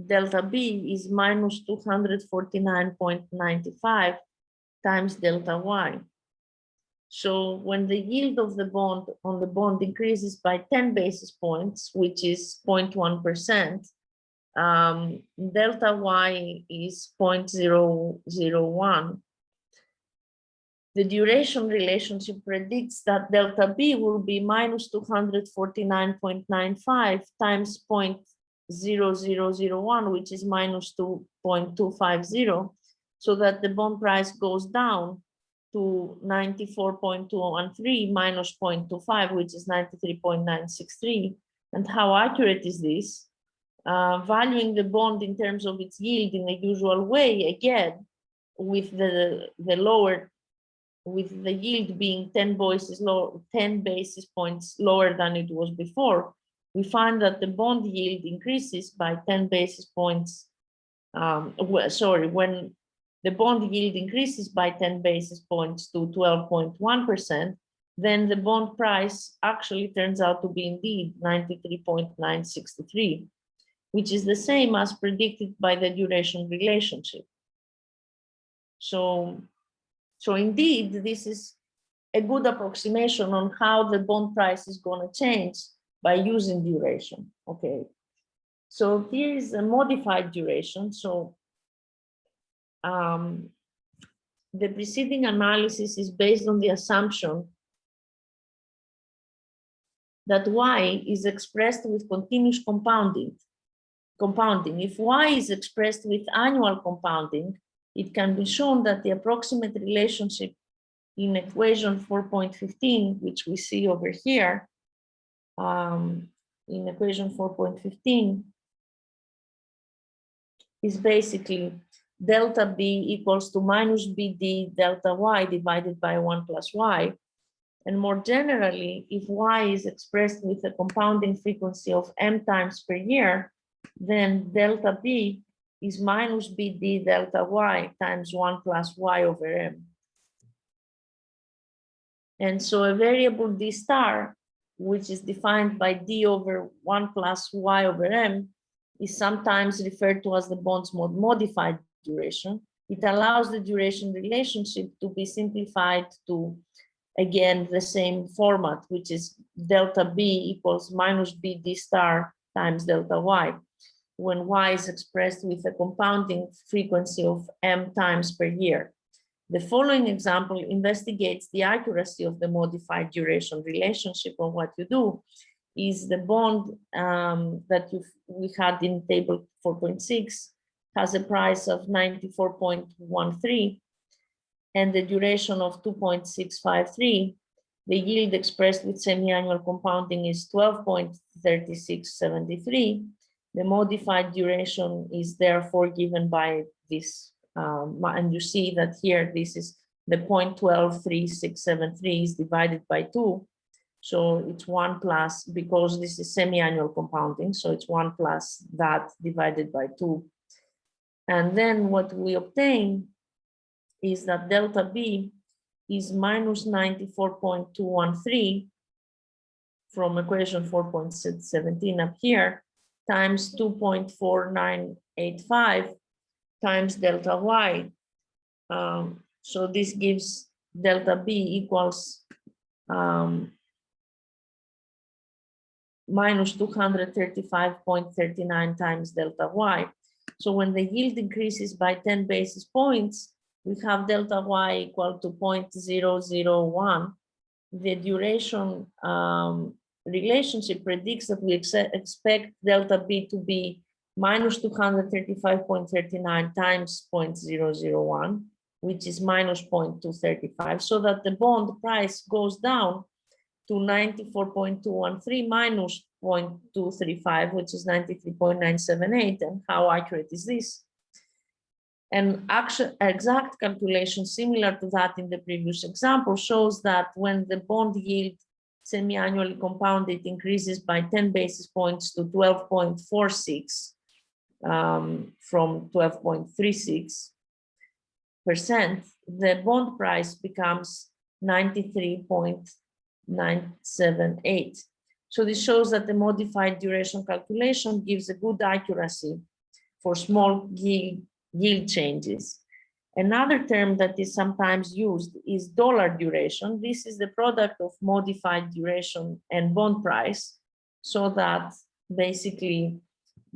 delta B is minus 249.95 times delta Y. So when the yield of the bond on the bond increases by 10 basis points, which is 0.1%, delta Y is 0.001. The duration relationship predicts that delta B will be minus 249.95 times 0.0001, which is minus 2.250, so that the bond price goes down to 94.213 minus 0.25, which is 93.963. And how accurate is this? Valuing the bond in terms of its yield in the usual way, again, with the yield being 10 basis points lower than it was before, we find that the bond yield increases by 10 basis points. When the bond yield increases by 10 basis points to 12.1%, then the bond price actually turns out to be indeed 93.963, which is the same as predicted by the duration relationship. So indeed, this is a good approximation on how the bond price is going to change by using duration. Okay, so here is a modified duration. So the preceding analysis is based on the assumption that Y is expressed with continuous compounding. If Y is expressed with annual compounding, it can be shown that the approximate relationship in equation 4.15, which we see over here, in equation 4.15, is basically delta B equals to minus BD delta Y divided by 1 plus Y. And more generally, if Y is expressed with a compounding frequency of M times per year, then delta B is minus BD delta Y times 1 plus Y over M. And so a variable D star, which is defined by D over 1 plus Y over M, is sometimes referred to as the bond's modified duration. It allows the duration relationship to be simplified to, again, the same format, which is delta B equals minus BD star times delta Y, when Y is expressed with a compounding frequency of M times per year. The following example investigates the accuracy of the modified duration relationship. On what you do is the bond that we had in table 4.6 has a price of 94.13 and the duration of 2.653. The yield expressed with semi-annual compounding is 12.3673. The modified duration is therefore given by this, and you see that here this is the 0.123673 is divided by 2. So it's 1 plus, because this is semi-annual compounding, so it's 1 plus that divided by 2. And then what we obtain is that delta B is minus 94.213 from equation 4.17 up here, times 2.4985 times delta Y. So this gives delta B equals minus 235.39 times delta Y. So when the yield increases by 10 basis points, we have delta Y equal to 0.001. The duration relationship predicts that we expect delta B to be minus 235.39 times 0.001. which is minus 0.235, so that the bond price goes down to 94.213 minus 0.235, which is 93.978. And how accurate is this? An exact calculation similar to that in the previous example shows that when the bond yield semi-annually compounded increases by 10 basis points to 12.46 from 12.36%, the bond price becomes 93.978. So this shows that the modified duration calculation gives a good accuracy for small yield changes. Another term that is sometimes used is dollar duration. This is the product of modified duration and bond price, so that basically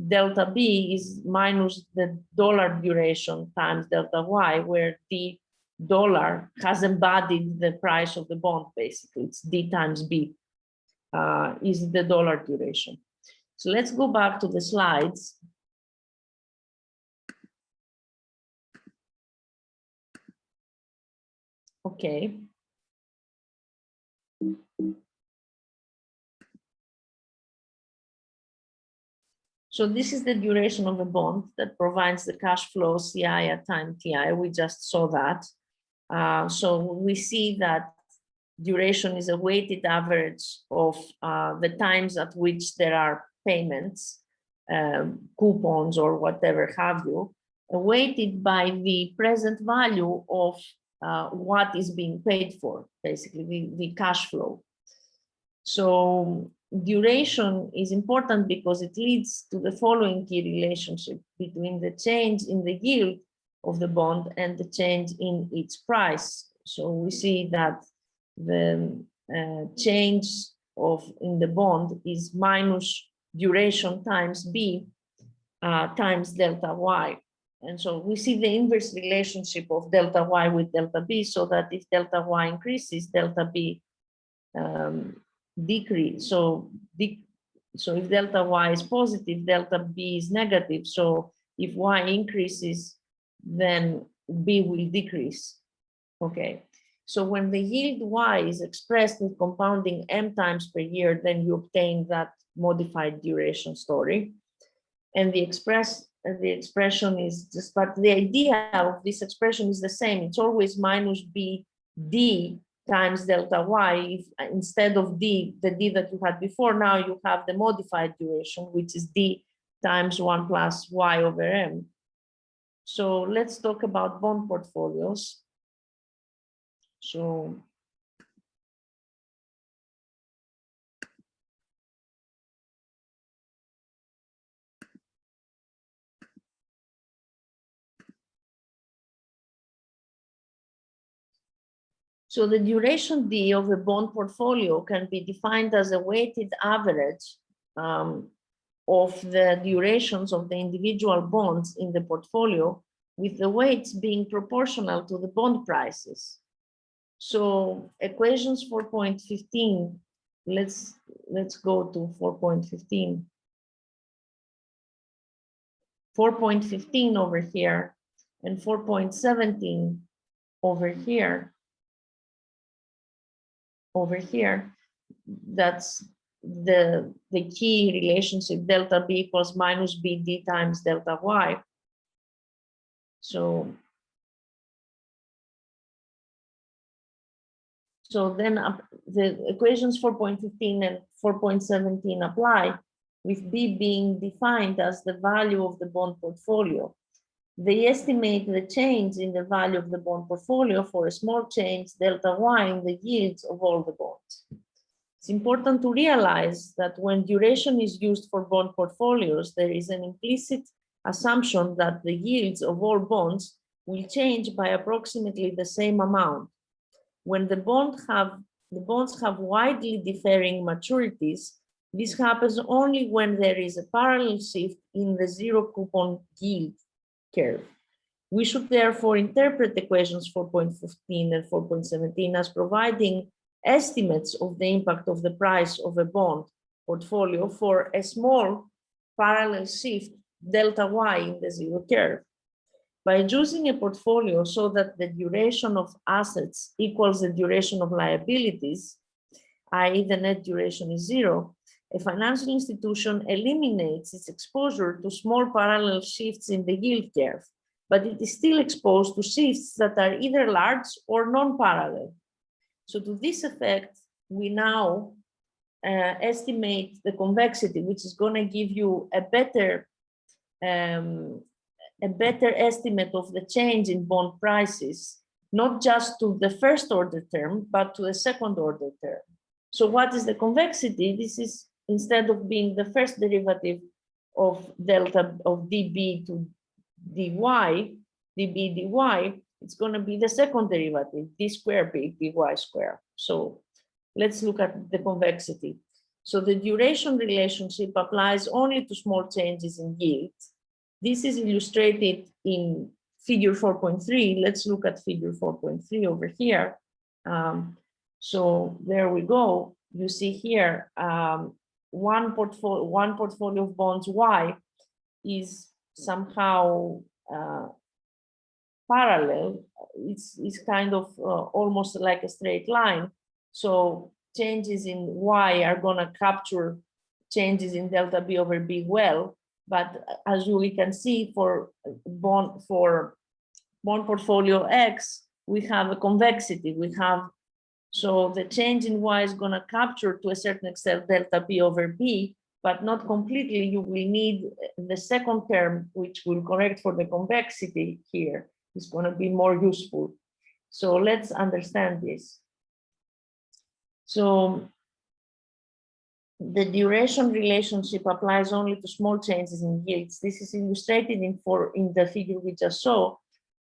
delta B is minus the dollar duration times delta Y, where the dollar has embodied the price of the bond, basically. It's D times B is the dollar duration. So let's go back to the slides. Okay. So this is the duration of a bond that provides the cash flow CI at time TI. We just saw that. So we see that duration is a weighted average of the times at which there are payments, coupons or whatever have you, weighted by the present value of what is being paid for, basically the cash flow. So duration is important because it leads to the following key relationship between the change in the yield of the bond and the change in its price. So we see that the change in the bond is minus duration times B times delta Y. And so we see the inverse relationship of delta Y with delta B, so that if delta Y increases, delta B decrease. So if delta Y is positive, delta B is negative. So if Y increases, then B will decrease. Okay. So when the yield Y is expressed with compounding M times per year, then you obtain that modified duration story. And the expression is just, but the idea of this expression is the same. It's always minus BD times delta Y. If instead of D, the D that you had before, now you have the modified duration, which is D times 1 plus Y over M. So let's talk about bond portfolios. So the duration D of a bond portfolio can be defined as a weighted average of the durations of the individual bonds in the portfolio, with the weights being proportional to the bond prices. So equations 4.15, let's go to 4.15. 4.15 over here and 4.17 over here. That's the key relationship, delta B equals minus BD times delta Y. So then the equations 4.15 and 4.17 apply, with B being defined as the value of the bond portfolio. They estimate the change in the value of the bond portfolio for a small change, delta Y, in the yields of all the bonds. It's important to realize that when duration is used for bond portfolios, there is an implicit assumption that the yields of all bonds will change by approximately the same amount. When the bonds have widely differing maturities, this happens only when there is a parallel shift in the zero coupon yield curve. We should therefore interpret equations 4.15 and 4.17 as providing estimates of the impact of the price of a bond portfolio for a small parallel shift delta Y in the zero curve. By choosing a portfolio so that the duration of assets equals the duration of liabilities, i.e. the net duration is zero, a financial institution eliminates its exposure to small parallel shifts in the yield curve, but it is still exposed to shifts that are either large or non-parallel. So to this effect, we now estimate the convexity, which is going to give you a better estimate of the change in bond prices, not just to the first order term, but to the second order term. So what is the convexity? This is, instead of being the first derivative of delta of dB to dy, dB dy, it's going to be the second derivative, d squared b dy squared. So let's look at the convexity. So the duration relationship applies only to small changes in yield. This is illustrated in figure 4.3. Let's look at figure 4.3 over here. So there we go. You see here, one portfolio of bonds Y is somehow parallel. It's kind of almost like a straight line. So changes in Y are going to capture changes in delta B over B well. But as we can see, for bond portfolio X, we have a convexity. So the change in Y is going to capture to a certain extent delta B over B, but not completely. You will need the second term, which will correct for the convexity here. It's going to be more useful. So let's understand this. So the duration relationship applies only to small changes in yields. This is illustrated in the figure we just saw,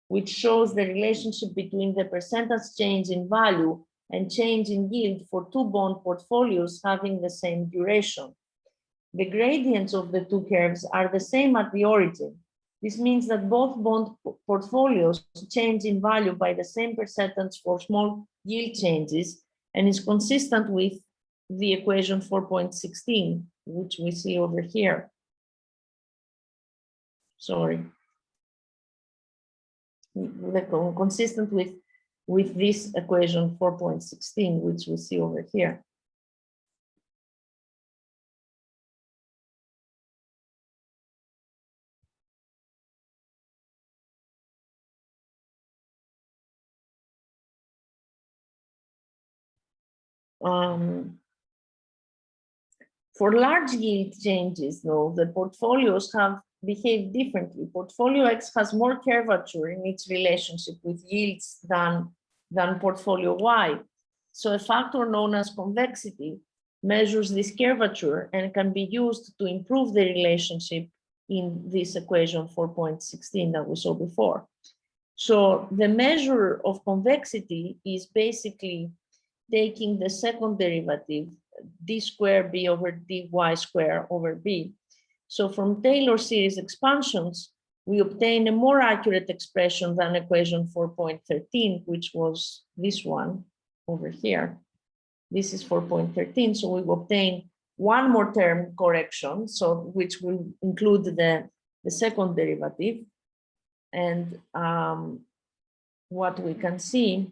which shows the relationship between the percentage change in value and change in yield for two bond portfolios having the same duration. The gradients of the two curves are the same at the origin. This means that both bond portfolios change in value by the same percentage for small yield changes and is consistent with the equation 4.16, which we see over here. Sorry. Consistent with this equation 4.16, which we see over here. For large yield changes, though, the portfolios have behaved differently. Portfolio X has more curvature in its relationship with yields than portfolio Y. So a factor known as convexity measures this curvature and can be used to improve the relationship in this equation 4.16 that we saw before. So the measure of convexity is basically taking the second derivative, d squared b over dy squared over b. So from Taylor series expansions, we obtain a more accurate expression than equation 4.13, which was this one over here. This is 4.13, so we obtain one more term correction, so which will include the second derivative. And what we can see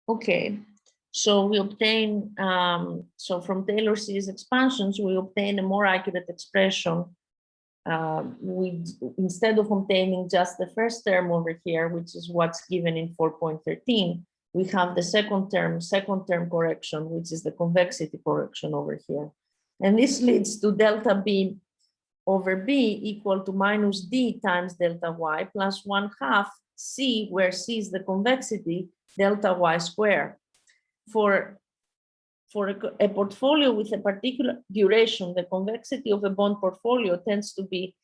okay, so we obtain, so from Taylor series expansions, we obtain a more accurate expression. Instead of obtaining just the first term over here, which is what's given in 4.13, we have the second term correction, which is the convexity correction over here. And this leads to delta B over B equal to minus D times delta Y plus 1/2 C, where C is the convexity, delta Y squared. For a portfolio with a particular duration, the convexity of a bond portfolio tends to be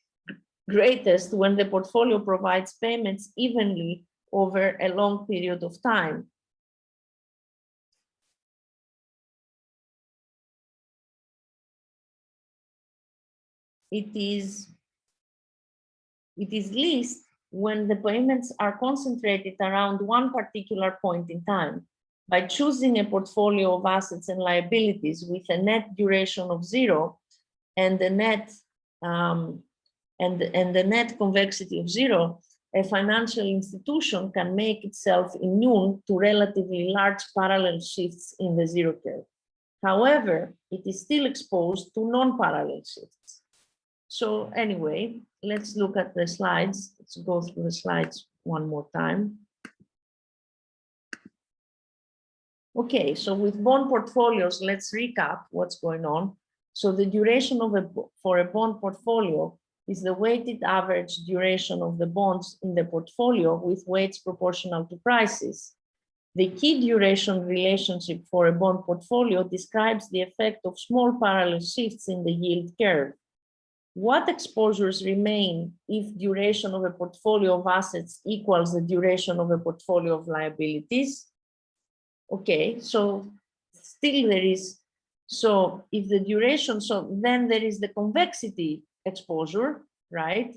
greatest when the portfolio provides payments evenly over a long period of time. It is It is least when the payments are concentrated around one particular point in time. By choosing a portfolio of assets and liabilities with a net duration of 0 and the net the net convexity of 0, a financial institution can make itself immune to relatively large parallel shifts in the zero curve. However, it is still exposed to non-parallel shifts. So anyway, let's look at the slides. Let's go through the slides one more time. Okay, so with bond portfolios, let's recap what's going on. So the duration of for a bond portfolio is the weighted average duration of the bonds in the portfolio with weights proportional to prices. The key duration relationship for a bond portfolio describes the effect of small parallel shifts in the yield curve. What exposures remain if duration of a portfolio of assets equals the duration of a portfolio of liabilities? Okay, so still there is, so if the duration, so then there is the convexity exposure, right?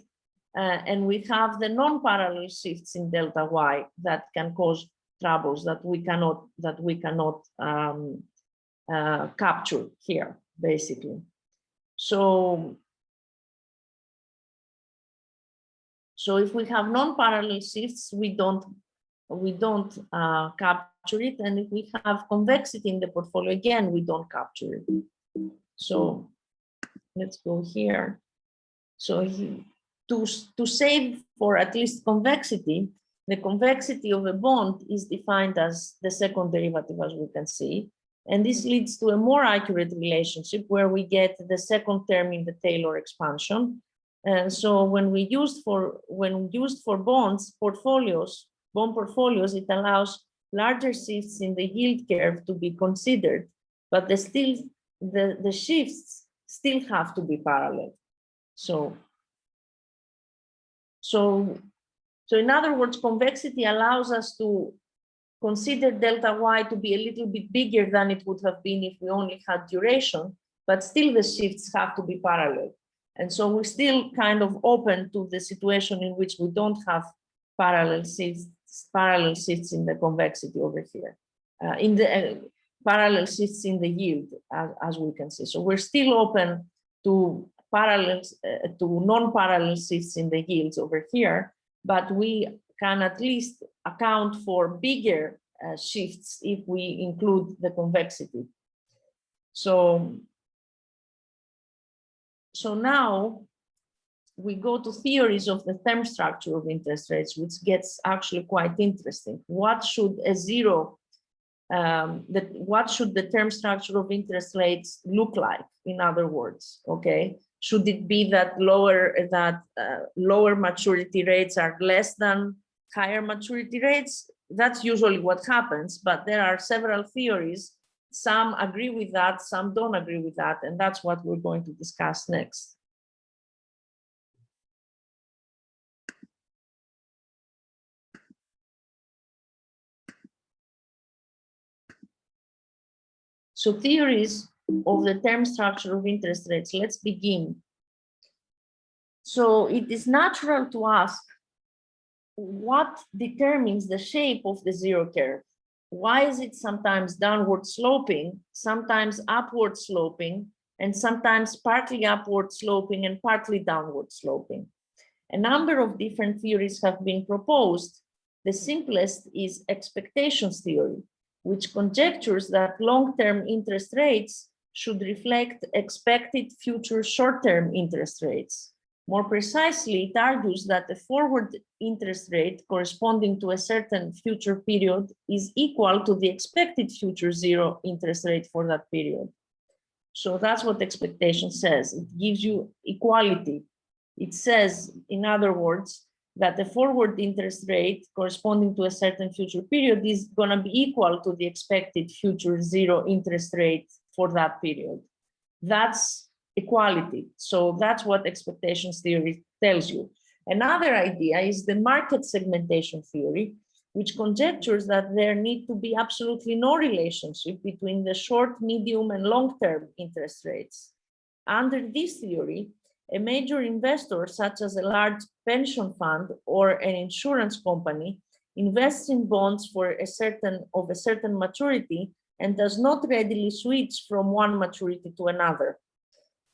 And we have the non-parallel shifts in delta Y that can cause troubles that we cannot capture here, basically. So if we have non-parallel shifts, we don't capture it, and if we have convexity in the portfolio, again, we don't capture it. So let's go here. So to save for at least convexity, the convexity of a bond is defined as the second derivative, as we can see, and this leads to a more accurate relationship where we get the second term in the Taylor expansion. And so when used for bond portfolios, it allows larger shifts in the yield curve to be considered, but the shifts still have to be parallel. So in other words, convexity allows us to consider delta Y to be a little bit bigger than it would have been if we only had duration, but still the shifts have to be parallel. And so we're still kind of open to the situation in which we don't have parallel shifts in the convexity over here, in the parallel shifts in the yield, as we can see. So we're still open to non-parallel shifts in the yields over here, but we can at least account for bigger shifts if we include the convexity. So now we go to theories of the term structure of interest rates, which gets actually quite interesting. What should what should the term structure of interest rates look like? In other words, okay, should it be that lower maturity rates are less than higher maturity rates? That's usually what happens, but there are several theories. Some agree with that, some don't agree with that, and that's what we're going to discuss next. So theories of the term structure of interest rates, let's begin. So it is natural to ask, what determines the shape of the zero curve? Why is it sometimes downward sloping, sometimes upward sloping, and sometimes partly upward sloping and partly downward sloping? A number of different theories have been proposed. The simplest is expectations theory, which conjectures that long-term interest rates should reflect expected future short-term interest rates. More precisely, it argues that the forward interest rate corresponding to a certain future period is equal to the expected future zero interest rate for that period. So that's what expectation says. It gives you equality. It says, in other words, that the forward interest rate corresponding to a certain future period is going to be equal to the expected future zero interest rate for that period. That's equality. So that's what expectations theory tells you. Another idea is the market segmentation theory, which conjectures that there need to be absolutely no relationship between the short, medium, and long-term interest rates. Under this theory, a major investor, such as a large pension fund or an insurance company, invests in bonds for a certain maturity and does not readily switch from one maturity to another.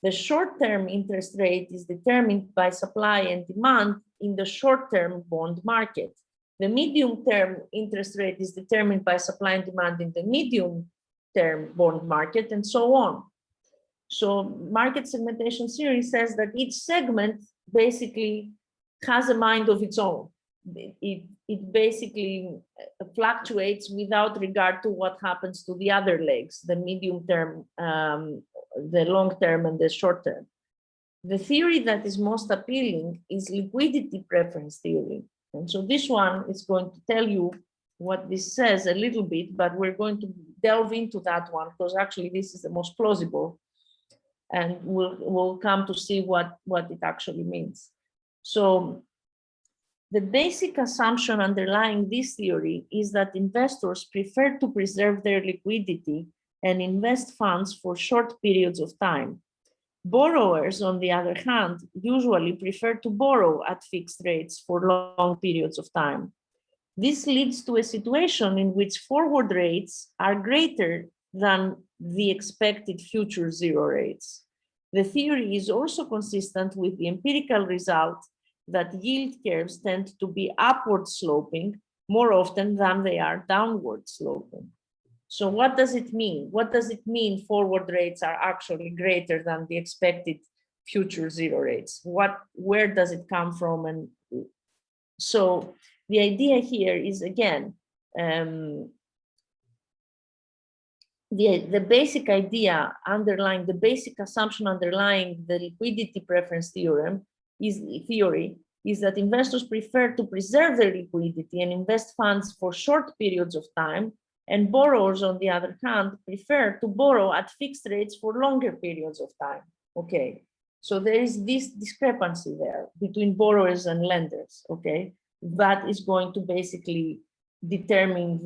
The short-term interest rate is determined by supply and demand in the short-term bond market. The medium-term interest rate is determined by supply and demand in the medium-term bond market, and so on. So market segmentation theory says that each segment basically has a mind of its own. It basically fluctuates without regard to what happens to the other legs, the medium term, the long term, and the short term. The theory that is most appealing is liquidity preference theory. And so this one is going to tell you what this says a little bit, but we're going to delve into that one because actually this is the most plausible. And we'll come to see what it actually means. So the basic assumption underlying this theory is that investors prefer to preserve their liquidity and invest funds for short periods of time. Borrowers, on the other hand, usually prefer to borrow at fixed rates for long periods of time. This leads to a situation in which forward rates are greater than the expected future zero rates. The theory is also consistent with the empirical result that yield curves tend to be upward sloping more often than they are downward sloping. So what does it mean? What does it mean forward rates are actually greater than the expected future zero rates? Where does it come from? And so the idea here is, again, the basic idea underlying, the basic assumption underlying the liquidity preference theory is that investors prefer to preserve their liquidity and invest funds for short periods of time, and borrowers, on the other hand, prefer to borrow at fixed rates for longer periods of time. Okay, so there is this discrepancy there between borrowers and lenders. Okay, that is going to basically determine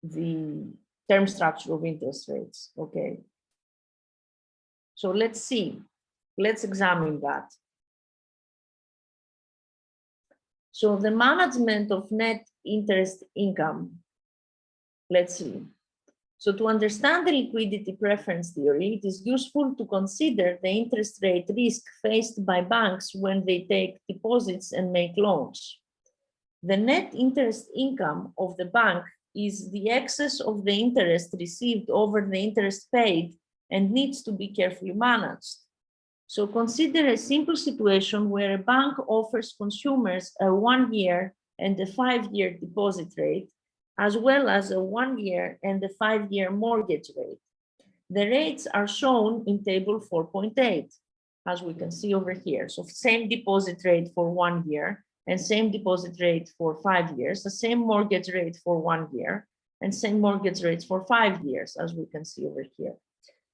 the term structure of interest rates. Okay, so let's examine that. So the management of net interest income, let's see. So to understand the liquidity preference theory, it is useful to consider the interest rate risk faced by banks when they take deposits and make loans. The net interest income of the bank is the excess of the interest received over the interest paid and needs to be carefully managed. So consider a simple situation where a bank offers consumers a 1-year and a 5-year deposit rate, as well as a 1-year and a 5-year mortgage rate. The rates are shown in table 4.8, as we can see over here. So same deposit rate for 1 year and same deposit rate for 5 years, the same mortgage rate for 1 year and same mortgage rates for 5 years, as we can see over here.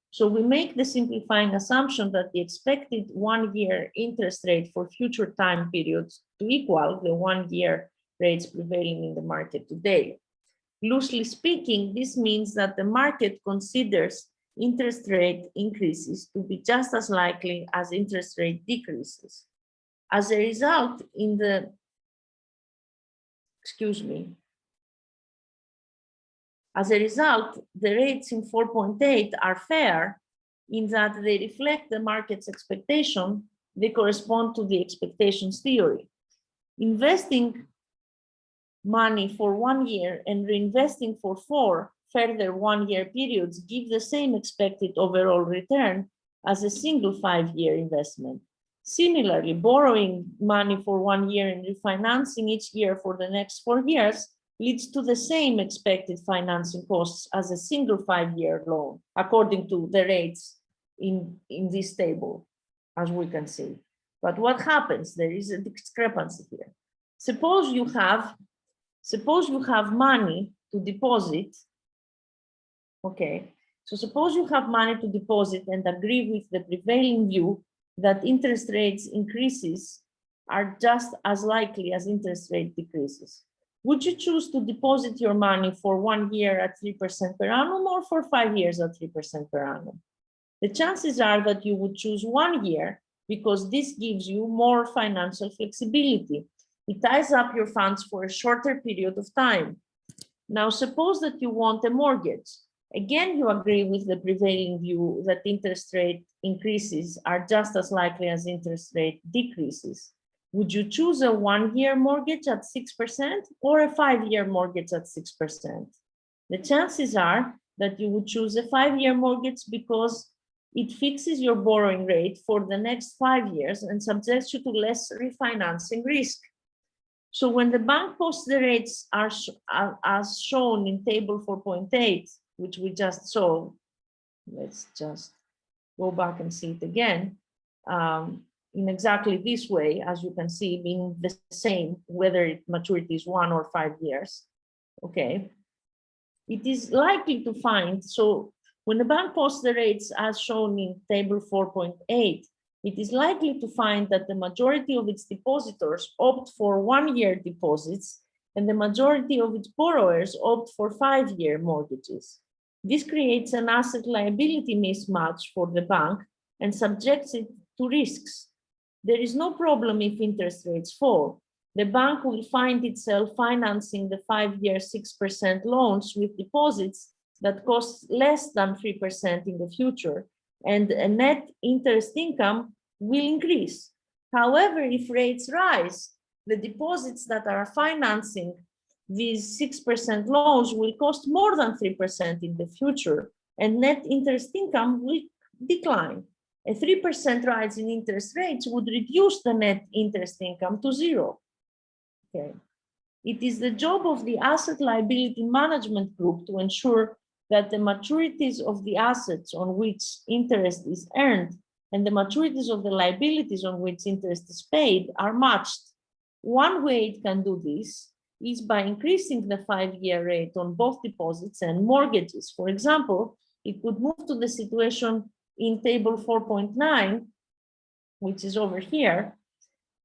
So we make the simplifying assumption that the expected 1-year interest rate for future time periods to equal the 1-year rates prevailing in the market today. Loosely speaking, this means that the market considers interest rate increases to be just as likely as interest rate decreases. As a result, As a result, the rates in 4.8 are fair in that they reflect the market's expectation, they correspond to the expectations theory. Investing money for 1 year and reinvesting for 4 further 1-year periods give the same expected overall return as a single 5-year investment. Similarly, borrowing money for 1 year and refinancing each year for the next 4 years leads to the same expected financing costs as a single 5-year loan, according to the rates in this table, as we can see. But what happens? There is a discrepancy here. Suppose you have money to deposit. Okay, so suppose you have money to deposit and agree with the prevailing view that interest rates increases are just as likely as interest rate decreases. Would you choose to deposit your money for 1 year at 3% per annum or for 5 years at 3% per annum? The chances are that you would choose 1 year because this gives you more financial flexibility. It ties up your funds for a shorter period of time. Now, suppose that you want a mortgage. Again, you agree with the prevailing view that interest rate increases are just as likely as interest rate decreases. Would you choose a 1-year mortgage at 6% or a 5-year mortgage at 6%? The chances are that you would choose a 5-year mortgage because it fixes your borrowing rate for the next 5 years and subjects you to less refinancing risk. So when the bank posts the rates as shown in table 4.8, which we just saw, let's just go back and see it again, in exactly this way, as you can see, being the same, whether maturity is 1 or 5 years, okay? It is likely to find, so when the bank posts the rates as shown in table 4.8, it is likely to find that the majority of its depositors opt for 1-year deposits and the majority of its borrowers opt for 5-year mortgages. This creates an asset liability mismatch for the bank and subjects it to risks. There is no problem if interest rates fall. The bank will find itself financing the 5-year 6% loans with deposits that cost less than 3% in the future, and a net interest income will increase. However, if rates rise, the deposits that are financing these 6% loans will cost more than 3% in the future, and net interest income will decline. A 3% rise in interest rates would reduce the net interest income to 0. Okay. It is the job of the asset liability management group to ensure that the maturities of the assets on which interest is earned and the maturities of the liabilities on which interest is paid are matched. One way it can do this is by increasing the 5-year rate on both deposits and mortgages. For example, it could move to the situation in table 4.9, which is over here,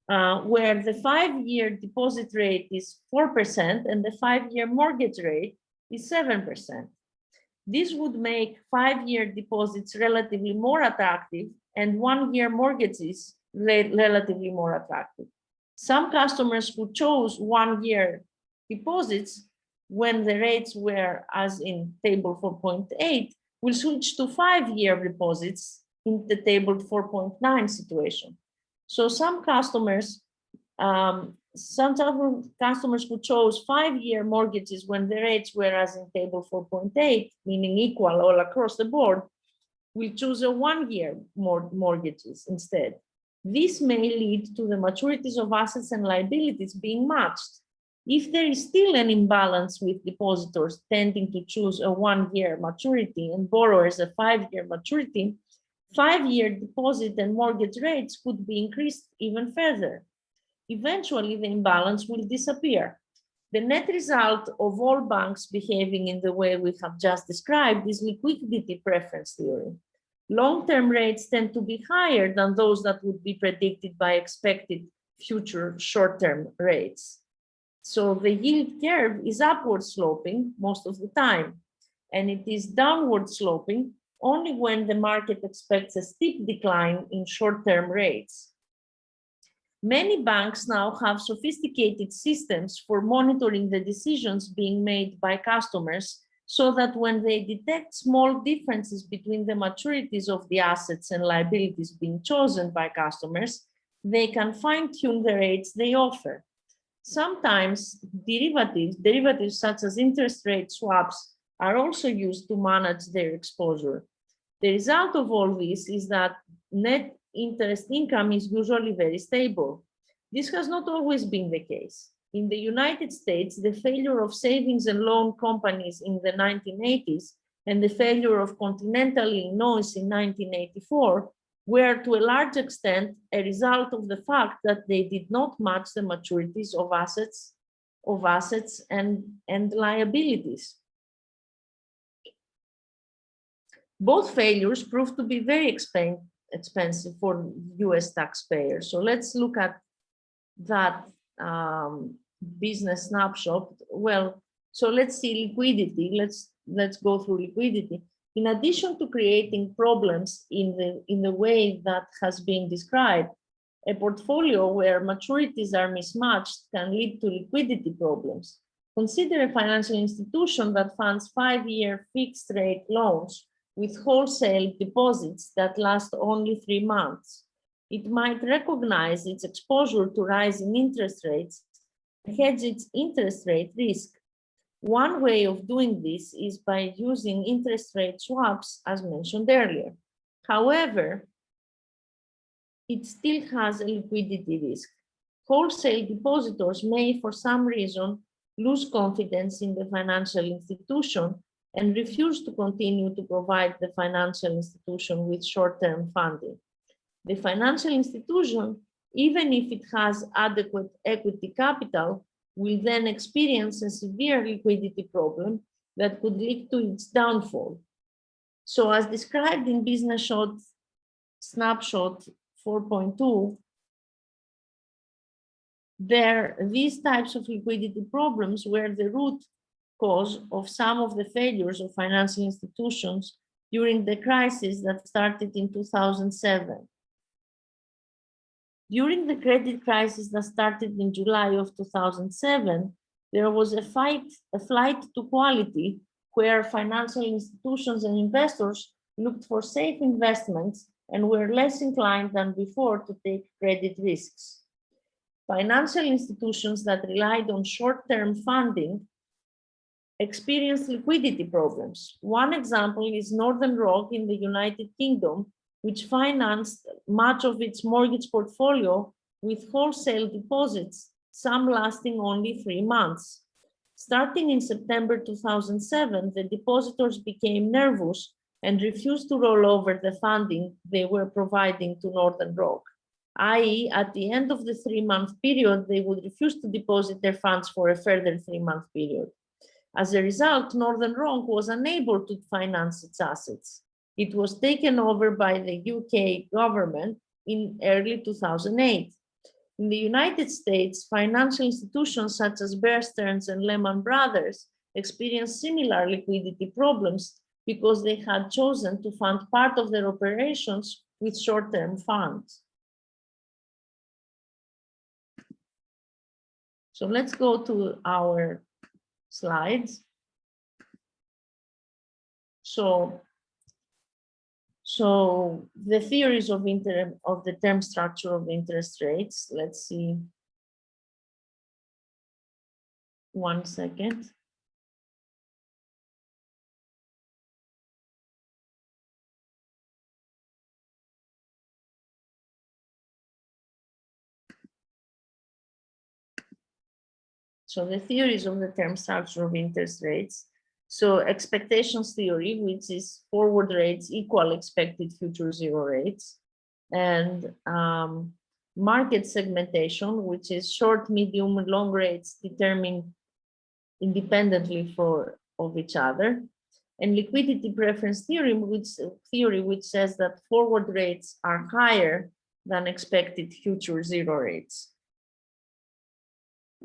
where the 5-year deposit rate is 4% and the 5-year mortgage rate is 7%. This would make 5-year deposits relatively more attractive and 1-year mortgages relatively more attractive. Some customers who chose 1-year deposits when the rates were as in table 4.8 will switch to 5-year deposits in the table 4.9 situation. So some customers who chose 5-year mortgages when the rates were as in table 4.8, meaning equal all across the board, will choose a 1-year mortgages instead. This may lead to the maturities of assets and liabilities being matched. If there is still an imbalance with depositors tending to choose a 1-year maturity and borrowers a 5-year maturity, 5-year deposit and mortgage rates could be increased even further. Eventually, the imbalance will disappear. The net result of all banks behaving in the way we have just described is liquidity preference theory. Long-term rates tend to be higher than those that would be predicted by expected future short-term rates. So the yield curve is upward sloping most of the time, and it is downward sloping only when the market expects a steep decline in short-term rates. Many banks now have sophisticated systems for monitoring the decisions being made by customers so that when they detect small differences between the maturities of the assets and liabilities being chosen by customers, they can fine-tune the rates they offer. Sometimes derivatives such as interest rate swaps are also used to manage their exposure. The result of all this is that net interest income is usually very stable. This has not always been the case. In the United States, the failure of savings and loan companies in the 1980s and the failure of Continental Illinois in 1984 were to a large extent a result of the fact that they did not match the maturities of assets and liabilities. Both failures proved to be very expensive for US taxpayers. So let's look at that business snapshot. Well, so let's see liquidity. Let's go through liquidity. In addition to creating problems in the way that has been described, a portfolio where maturities are mismatched can lead to liquidity problems. Consider a financial institution that funds 5-year fixed rate loans with wholesale deposits that last only 3 months. It might recognize its exposure to rising interest rates and hedge its interest rate risk. One way of doing this is by using interest rate swaps, as mentioned earlier. However, it still has a liquidity risk. Wholesale depositors may, for some reason, lose confidence in the financial institution and refuse to continue to provide the financial institution with short-term funding. The financial institution, even if it has adequate equity capital, will then experience a severe liquidity problem that could lead to its downfall. So as described in Business Snapshot 4.2, these types of liquidity problems were the root cause of some of the failures of financial institutions during the crisis that started in 2007. During the credit crisis that started in July of 2007, there was a flight to quality where financial institutions and investors looked for safe investments and were less inclined than before to take credit risks. Financial institutions that relied on short-term funding experienced liquidity problems. One example is Northern Rock in the United Kingdom, which financed much of its mortgage portfolio with wholesale deposits, some lasting only 3 months. Starting in September 2007, the depositors became nervous and refused to roll over the funding they were providing to Northern Rock, i.e., at the end of the 3-month period, they would refuse to deposit their funds for a further 3-month period. As a result, Northern Rock was unable to finance its assets. It was taken over by the UK government in early 2008. In the United States, financial institutions such as Bear Stearns and Lehman Brothers experienced similar liquidity problems because they had chosen to fund part of their operations with short-term funds. So let's go to our slides. So the theories of the term structure of interest rates, let's see. 1 second. So the theories of the term structure of interest rates. So expectations theory, which is forward rates equal expected future zero rates, and market segmentation, which is short, medium, and long rates determined independently of each other, and liquidity preference theory, which says that forward rates are higher than expected future zero rates.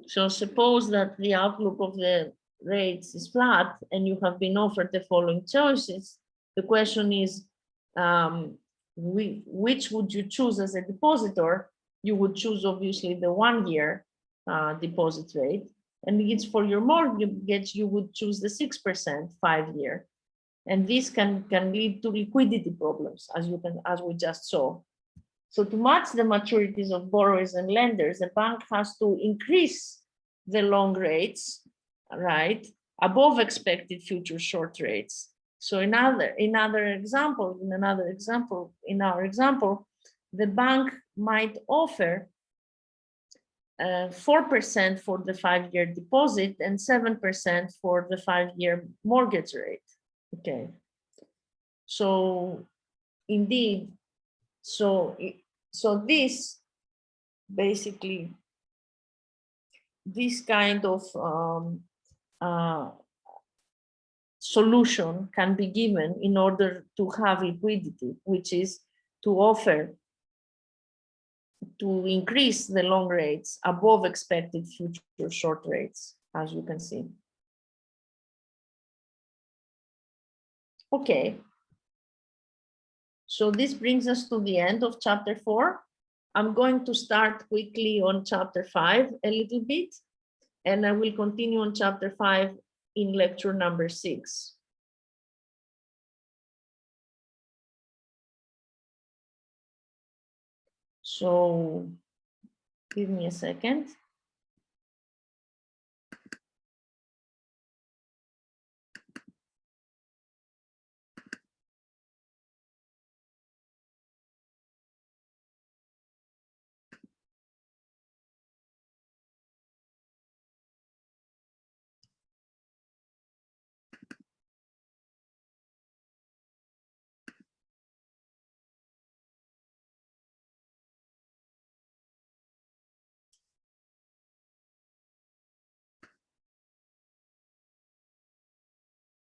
So suppose that the outlook of the rates is flat and you have been offered the following choices. The question is, which would you choose as a depositor? You would choose obviously the 1-year deposit rate, and it's for your mortgage, you would choose the 6% 5-year. And this can lead to liquidity problems, as we just saw. So to match the maturities of borrowers and lenders, the bank has to increase the long rates, right, above expected future short rates. So in our example, the bank might offer 4% for the 5-year deposit and 7% for the 5-year mortgage rate. Okay. So indeed, so this basically, this kind of solution can be given in order to have liquidity, which is to increase the long rates above expected future short rates, as you can see. Okay. So this brings us to the end of chapter 4. I'm going to start quickly on chapter 5 a little bit, and I will continue on chapter 5 in lecture number 6. So give me a second.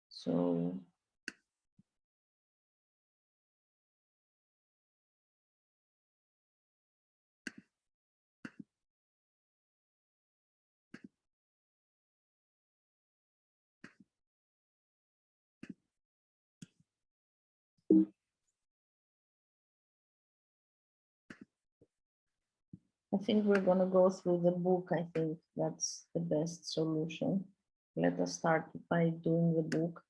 So I think we're going to go through the book. I think that's the best solution. Let us start by doing the book.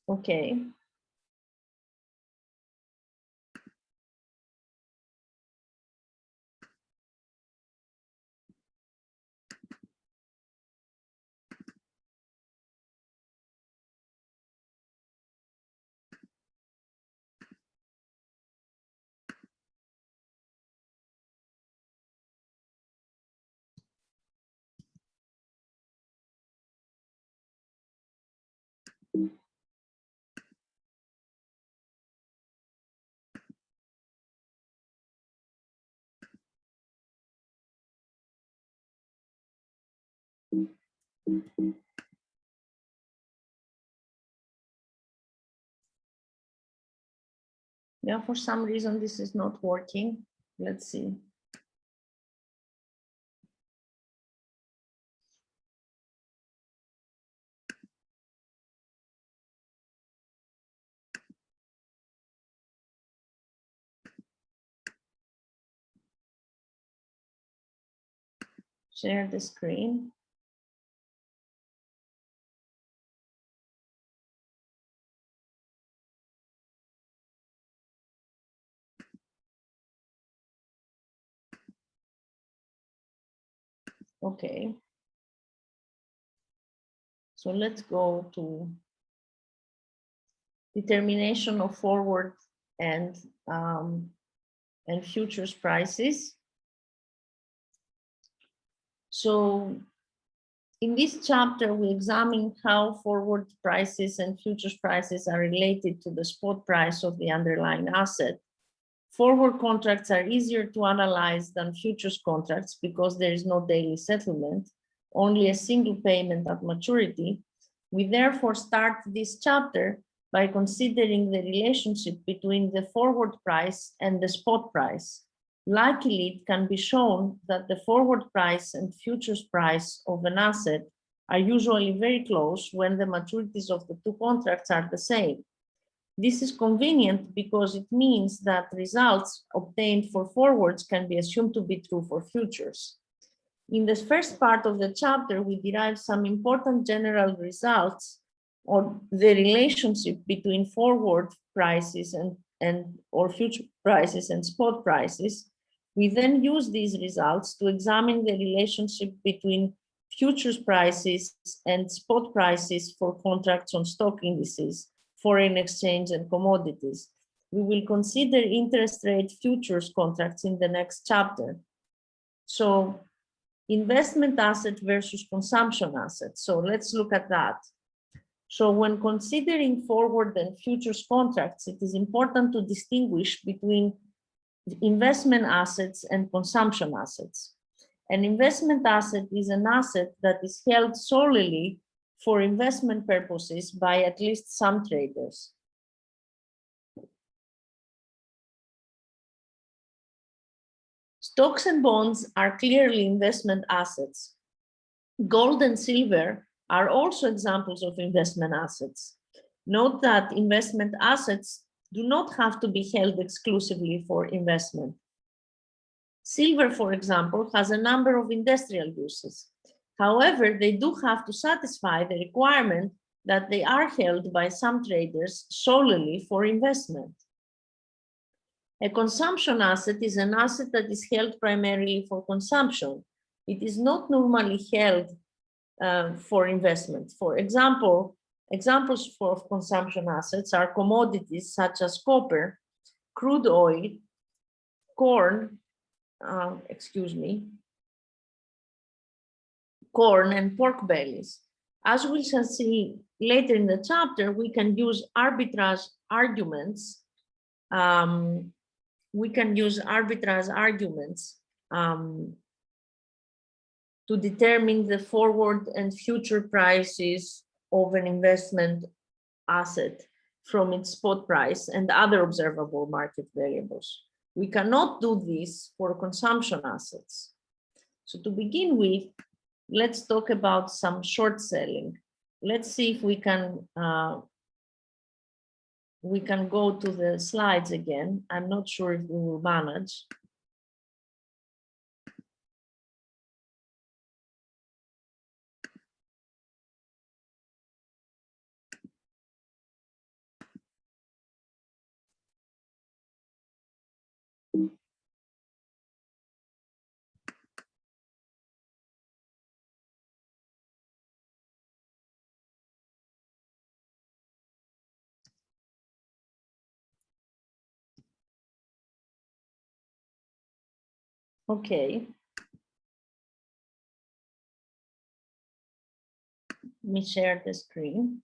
Okay. Yeah, for some reason this is not working. Let's see. Share the screen. Okay. So let's go to determination of forward and futures prices. So in this chapter, we examine how forward prices and futures prices are related to the spot price of the underlying asset. Forward contracts are easier to analyze than futures contracts because there is no daily settlement, only a single payment at maturity. We therefore start this chapter by considering the relationship between the forward price and the spot price. Luckily, it can be shown that the forward price and futures price of an asset are usually very close when the maturities of the two contracts are the same. This is convenient because it means that results obtained for forwards can be assumed to be true for futures. In the first part of the chapter, we derive some important general results on the relationship between forward prices or future prices and spot prices. We then use these results to examine the relationship between futures prices and spot prices for contracts on stock indices, foreign exchange, and commodities. We will consider interest rate futures contracts in the next chapter. So investment asset versus consumption asset. So let's look at that. So when considering forward and futures contracts, it is important to distinguish between investment assets and consumption assets. An investment asset is an asset that is held solely for investment purposes by at least some traders. Stocks and bonds are clearly investment assets. Gold and silver are also examples of investment assets. Note that investment assets do not have to be held exclusively for investment. Silver, for example, has a number of industrial uses. However, they do have to satisfy the requirement that they are held by some traders solely for investment. A consumption asset is an asset that is held primarily for consumption. It is not normally held for investment. For example, examples of consumption assets are commodities such as copper, crude oil, corn, corn and pork bellies. As we shall see later in the chapter, we can use arbitrage arguments. To determine the forward and future prices of an investment asset from its spot price and other observable market variables. We cannot do this for consumption assets. So to begin with, let's talk about some short selling. Let's see if we can go to the slides again. I'm not sure if we will manage. Okay. Let me share the screen.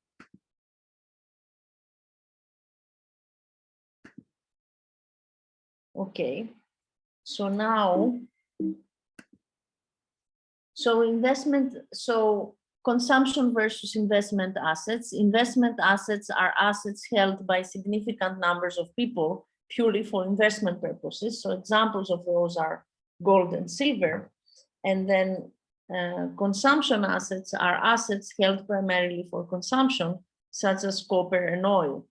Okay, so now, consumption versus investment assets. Investment assets are assets held by significant numbers of people purely for investment purposes. So examples of those are gold and silver. And then consumption assets are assets held primarily for consumption, such as copper and oil.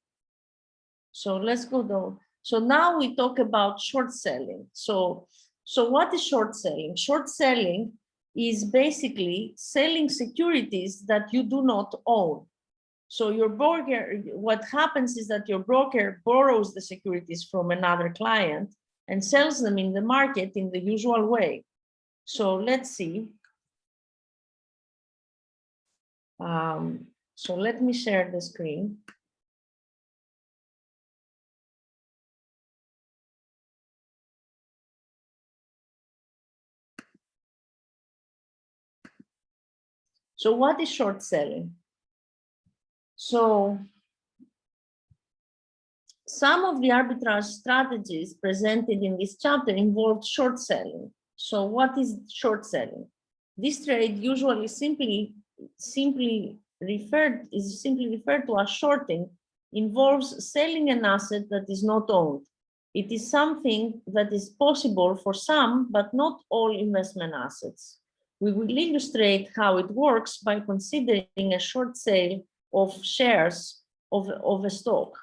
So let's go down. So now we talk about short selling. So what is short selling? Short selling is basically selling securities that you do not own. So your broker, what happens is that your broker borrows the securities from another client and sells them in the market in the usual way. So let's see. So let me share the screen. So what is short selling? So some of the arbitrage strategies presented in this chapter involved short selling. So what is short selling? This trade usually simply referred to as shorting, involves selling an asset that is not owned. It is something that is possible for some, but not all investment assets. We will illustrate how it works by considering a short sale of shares of a stock.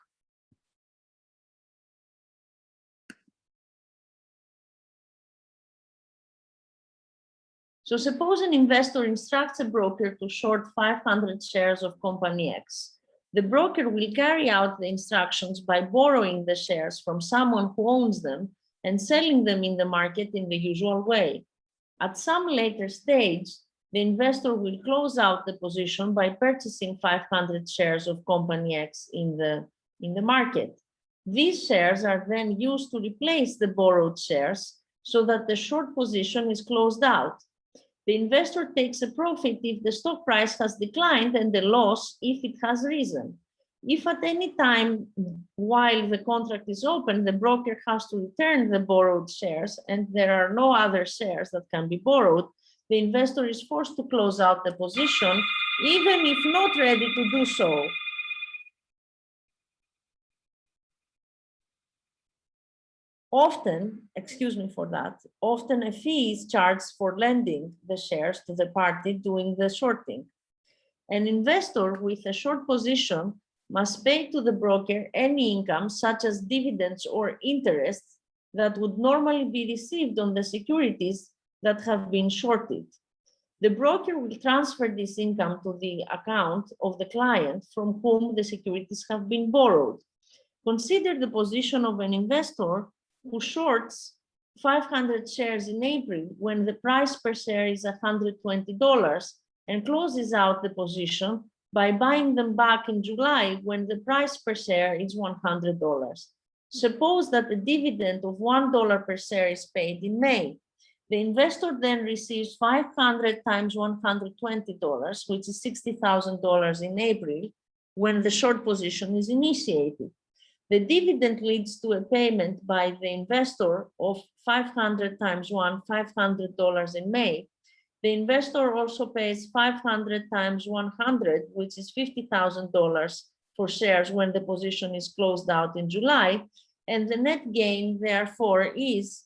So suppose an investor instructs a broker to short 500 shares of company X. The broker will carry out the instructions by borrowing the shares from someone who owns them and selling them in the market in the usual way. At some later stage, the investor will close out the position by purchasing 500 shares of company X in the market. These shares are then used to replace the borrowed shares so that the short position is closed out. The investor takes a profit if the stock price has declined and the loss if it has risen. If at any time while the contract is open, the broker has to return the borrowed shares and there are no other shares that can be borrowed, the investor is forced to close out the position, even if not ready to do so. Often, excuse me for that, often a fee is charged for lending the shares to the party doing the shorting. An investor with a short position must pay to the broker any income, such as dividends or interest, that would normally be received on the securities that have been shorted. The broker will transfer this income to the account of the client from whom the securities have been borrowed. Consider the position of an investor who shorts 500 shares in April when the price per share is $120 and closes out the position by buying them back in July when the price per share is $100. Suppose that the dividend of $1 per share is paid in May. The investor then receives 500 times $120, which is $60,000 in April, when the short position is initiated. The dividend leads to a payment by the investor of 500 times $500 in May. The investor also pays 500 times 100, which is $50,000 for shares when the position is closed out in July. And the net gain, therefore, is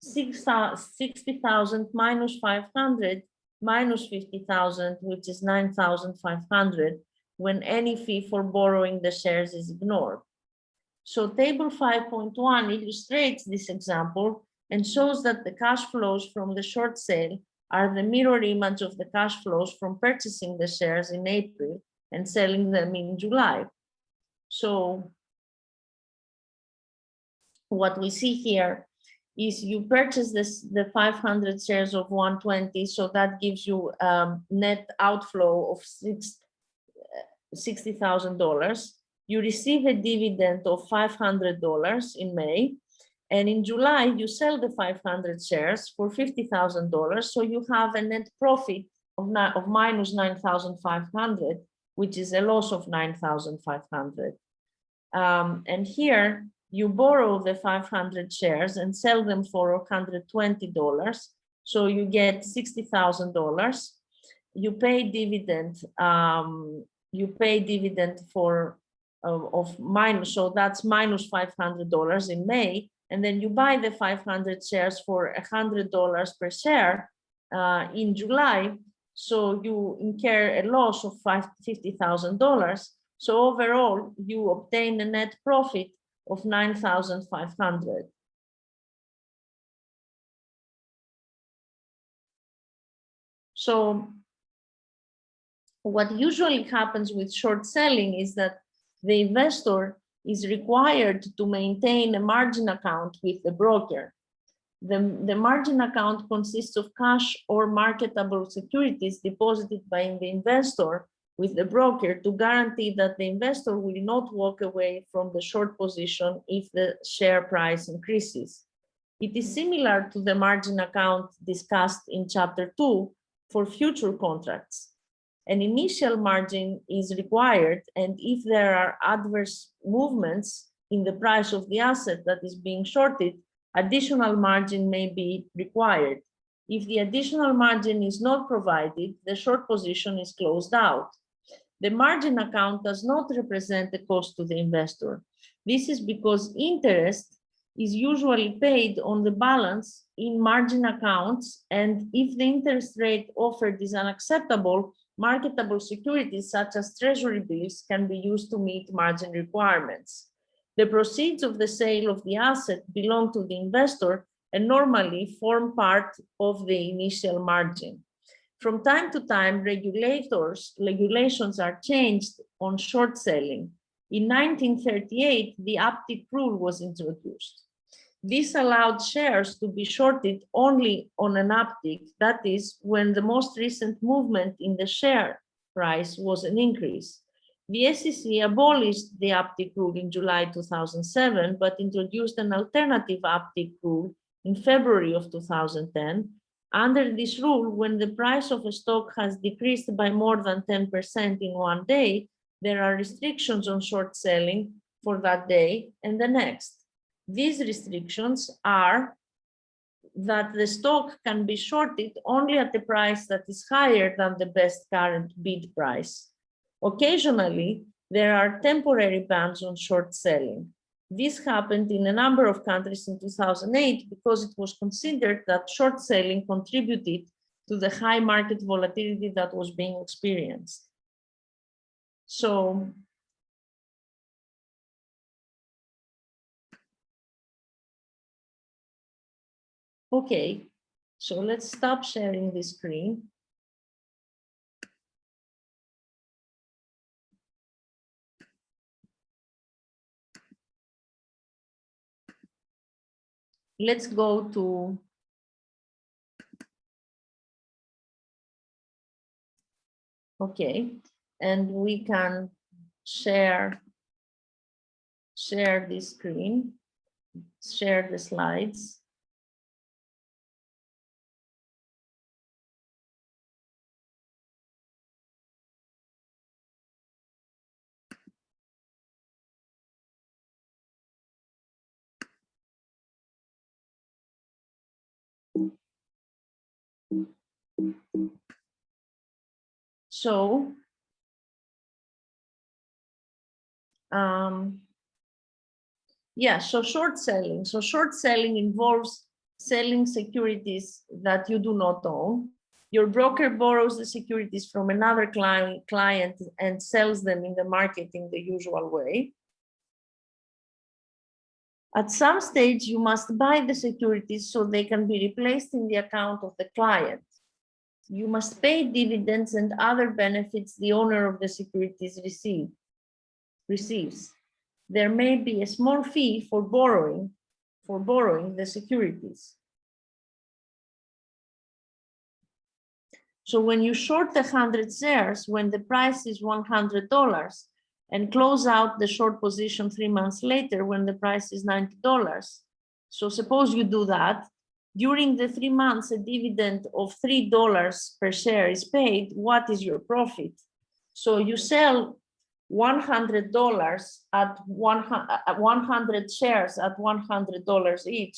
60,000 minus 500 minus 50,000, which is 9,500, when any fee for borrowing the shares is ignored. So table 5.1 illustrates this example and shows that the cash flows from the short sale are the mirror image of the cash flows from purchasing the shares in April and selling them in July. So what we see here is you purchase the 500 shares of 120, so that gives you net outflow of $60,000. You receive a dividend of $500 in May, and in July you sell the 500 shares for $50,000. So you have a net profit of minus 9,500, which is a loss of 9,500. And here you borrow the 500 shares and sell them for $120. So you get $60,000. You pay dividend. You pay dividend for of minus, so that's minus $500 in May, and then you buy the 500 shares for $100 per share in July. So you incur a loss of $50,000. So overall, you obtain a net profit of 9,500. So what usually happens with short selling is that the investor is required to maintain a margin account with the broker. The margin account consists of cash or marketable securities deposited by the investor with the broker to guarantee that the investor will not walk away from the short position if the share price increases. It is similar to the margin account discussed in Chapter 2 for future contracts. An initial margin is required, and if there are adverse movements in the price of the asset that is being shorted, additional margin may be required. If the additional margin is not provided, the short position is closed out. The margin account does not represent a cost to the investor. This is because interest is usually paid on the balance in margin accounts, and if the interest rate offered is unacceptable, marketable securities such as treasury bills can be used to meet margin requirements. The proceeds of the sale of the asset belong to the investor and normally form part of the initial margin. From time to time, regulations are changed on short selling. In 1938, the uptick rule was introduced. This allowed shares to be shorted only on an uptick, that is, when the most recent movement in the share price was an increase. The SEC abolished the uptick rule in July 2007, but introduced an alternative uptick rule in February of 2010. Under this rule, when the price of a stock has decreased by more than 10% in one day, there are restrictions on short selling for that day and the next. These restrictions are that the stock can be shorted only at a price that is higher than the best current bid price. Occasionally, there are temporary bans on short selling. This happened in a number of countries in 2008 because it was considered that short selling contributed to the high market volatility that was being experienced. So, okay, so let's stop sharing this screen. Let's go to okay, and we can share this screen, share the slides. So, yeah, so short selling. So short selling involves selling securities that you do not own. Your broker borrows the securities from another client and sells them in the market in the usual way. At some stage, you must buy the securities so they can be replaced in the account of the client. You must pay dividends and other benefits the owner of the securities receives. There may be a small fee for borrowing the securities. So when you short 100 shares, when the price is $100, and close out the short position 3 months later when the price is $90. So suppose you do that. During the 3 months, a dividend of $3 per share is paid. What is your profit? So you sell $100 at 100 shares at $100 each.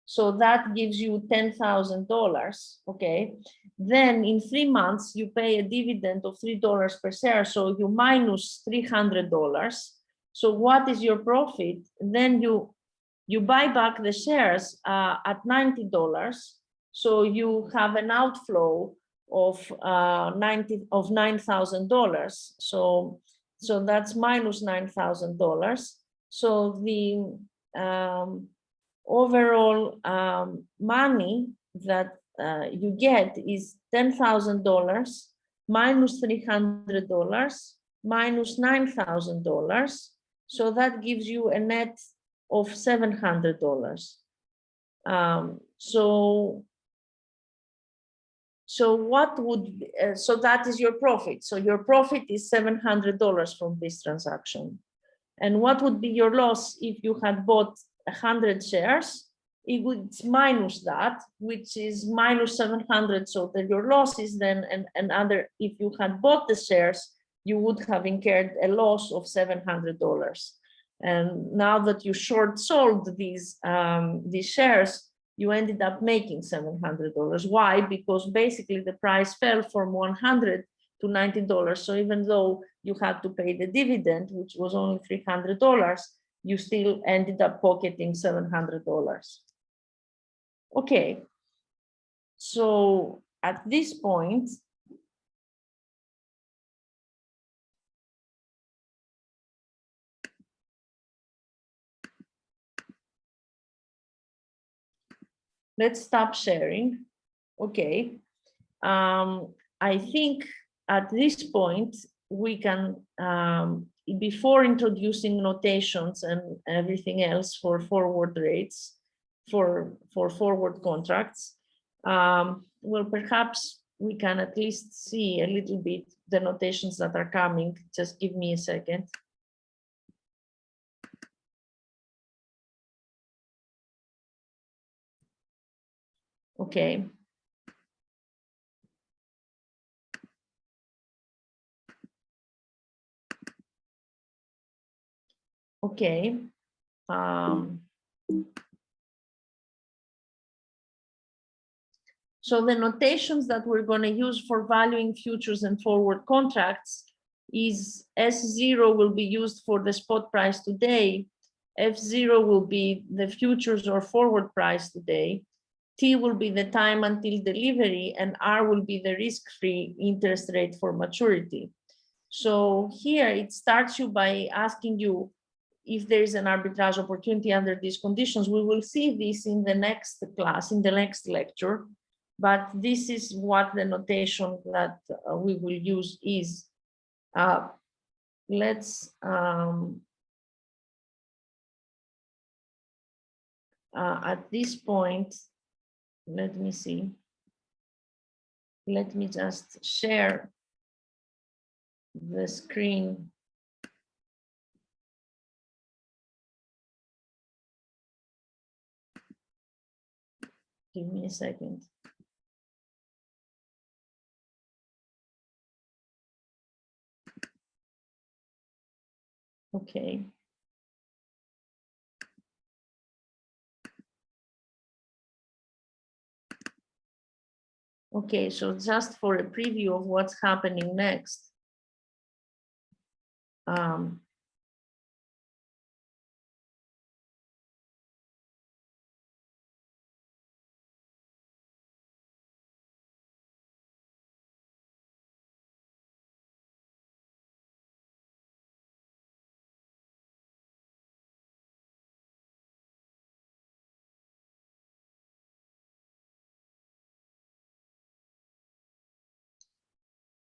So that gives you $10,000, okay? Then in 3 months, you pay a dividend of $3 per share, so you minus $300. So what is your profit? Then you buy back the shares at $90, so you have an outflow of $9,000. So that's minus $9,000. So the overall money that you get is $10,000 minus $300 minus $9,000. So that gives you a net of $700. So what would so that is your profit. So your profit is $700 from this transaction. And what would be your loss if you had bought 100 shares? It would minus that, which is minus 700. So that your loss is then another. If you had bought the shares, you would have incurred a loss of $700. And now that you short sold these shares, you ended up making $700. Why? Because basically the price fell from 100 to $90. So even though you had to pay the dividend, which was only $300, you still ended up pocketing $700. Okay, so at this point, let's stop sharing. Okay, I think at this point, we can, before introducing notations and everything else for forward rates, for forward contracts, well, perhaps we can at least see a little bit the notations that are coming. Just give me a second. Okay. Okay. So the notations that we're going to use for valuing futures and forward contracts is S0 will be used for the spot price today, F0 will be the futures or forward price today. T will be the time until delivery, and R will be the risk-free interest rate for maturity. So here it starts you by asking you if there is an arbitrage opportunity under these conditions. We will see this in the next class, in the next lecture, but this is what the notation that we will use is. Let's at this point, let me see. Let me just share the screen. Give me a second. Okay. Okay, so just for a preview of what's happening next.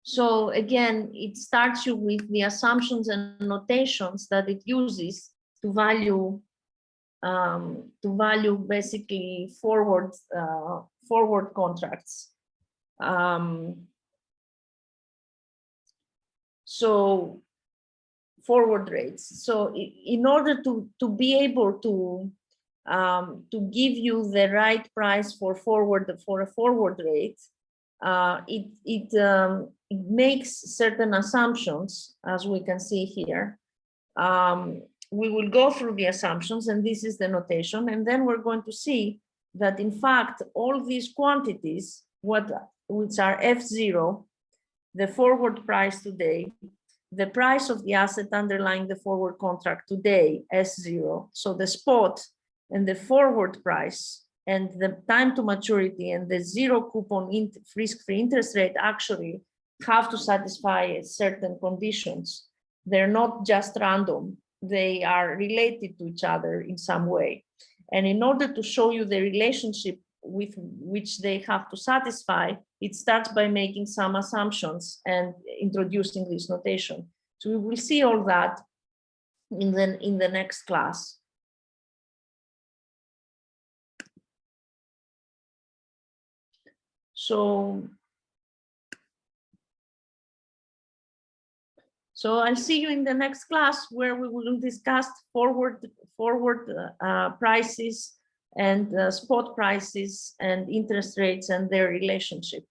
So again, it starts you with the assumptions and notations that it uses to value basically forward contracts. So forward rates. So in order to be able to give you the right price for a forward rate, it makes certain assumptions, as we can see here. We will go through the assumptions, and this is the notation, and then we're going to see that in fact all these quantities, which are F0, the forward price today, the price of the asset underlying the forward contract today, S0, so the spot and the forward price and the time to maturity and the zero coupon risk-free interest rate actually have to satisfy certain conditions. They're not just random, they are related to each other in some way. And in order to show you the relationship with which they have to satisfy, it starts by making some assumptions and introducing this notation. So we will see all that in the next class. So I'll see you in the next class, where we will discuss forward prices and spot prices and interest rates and their relationship.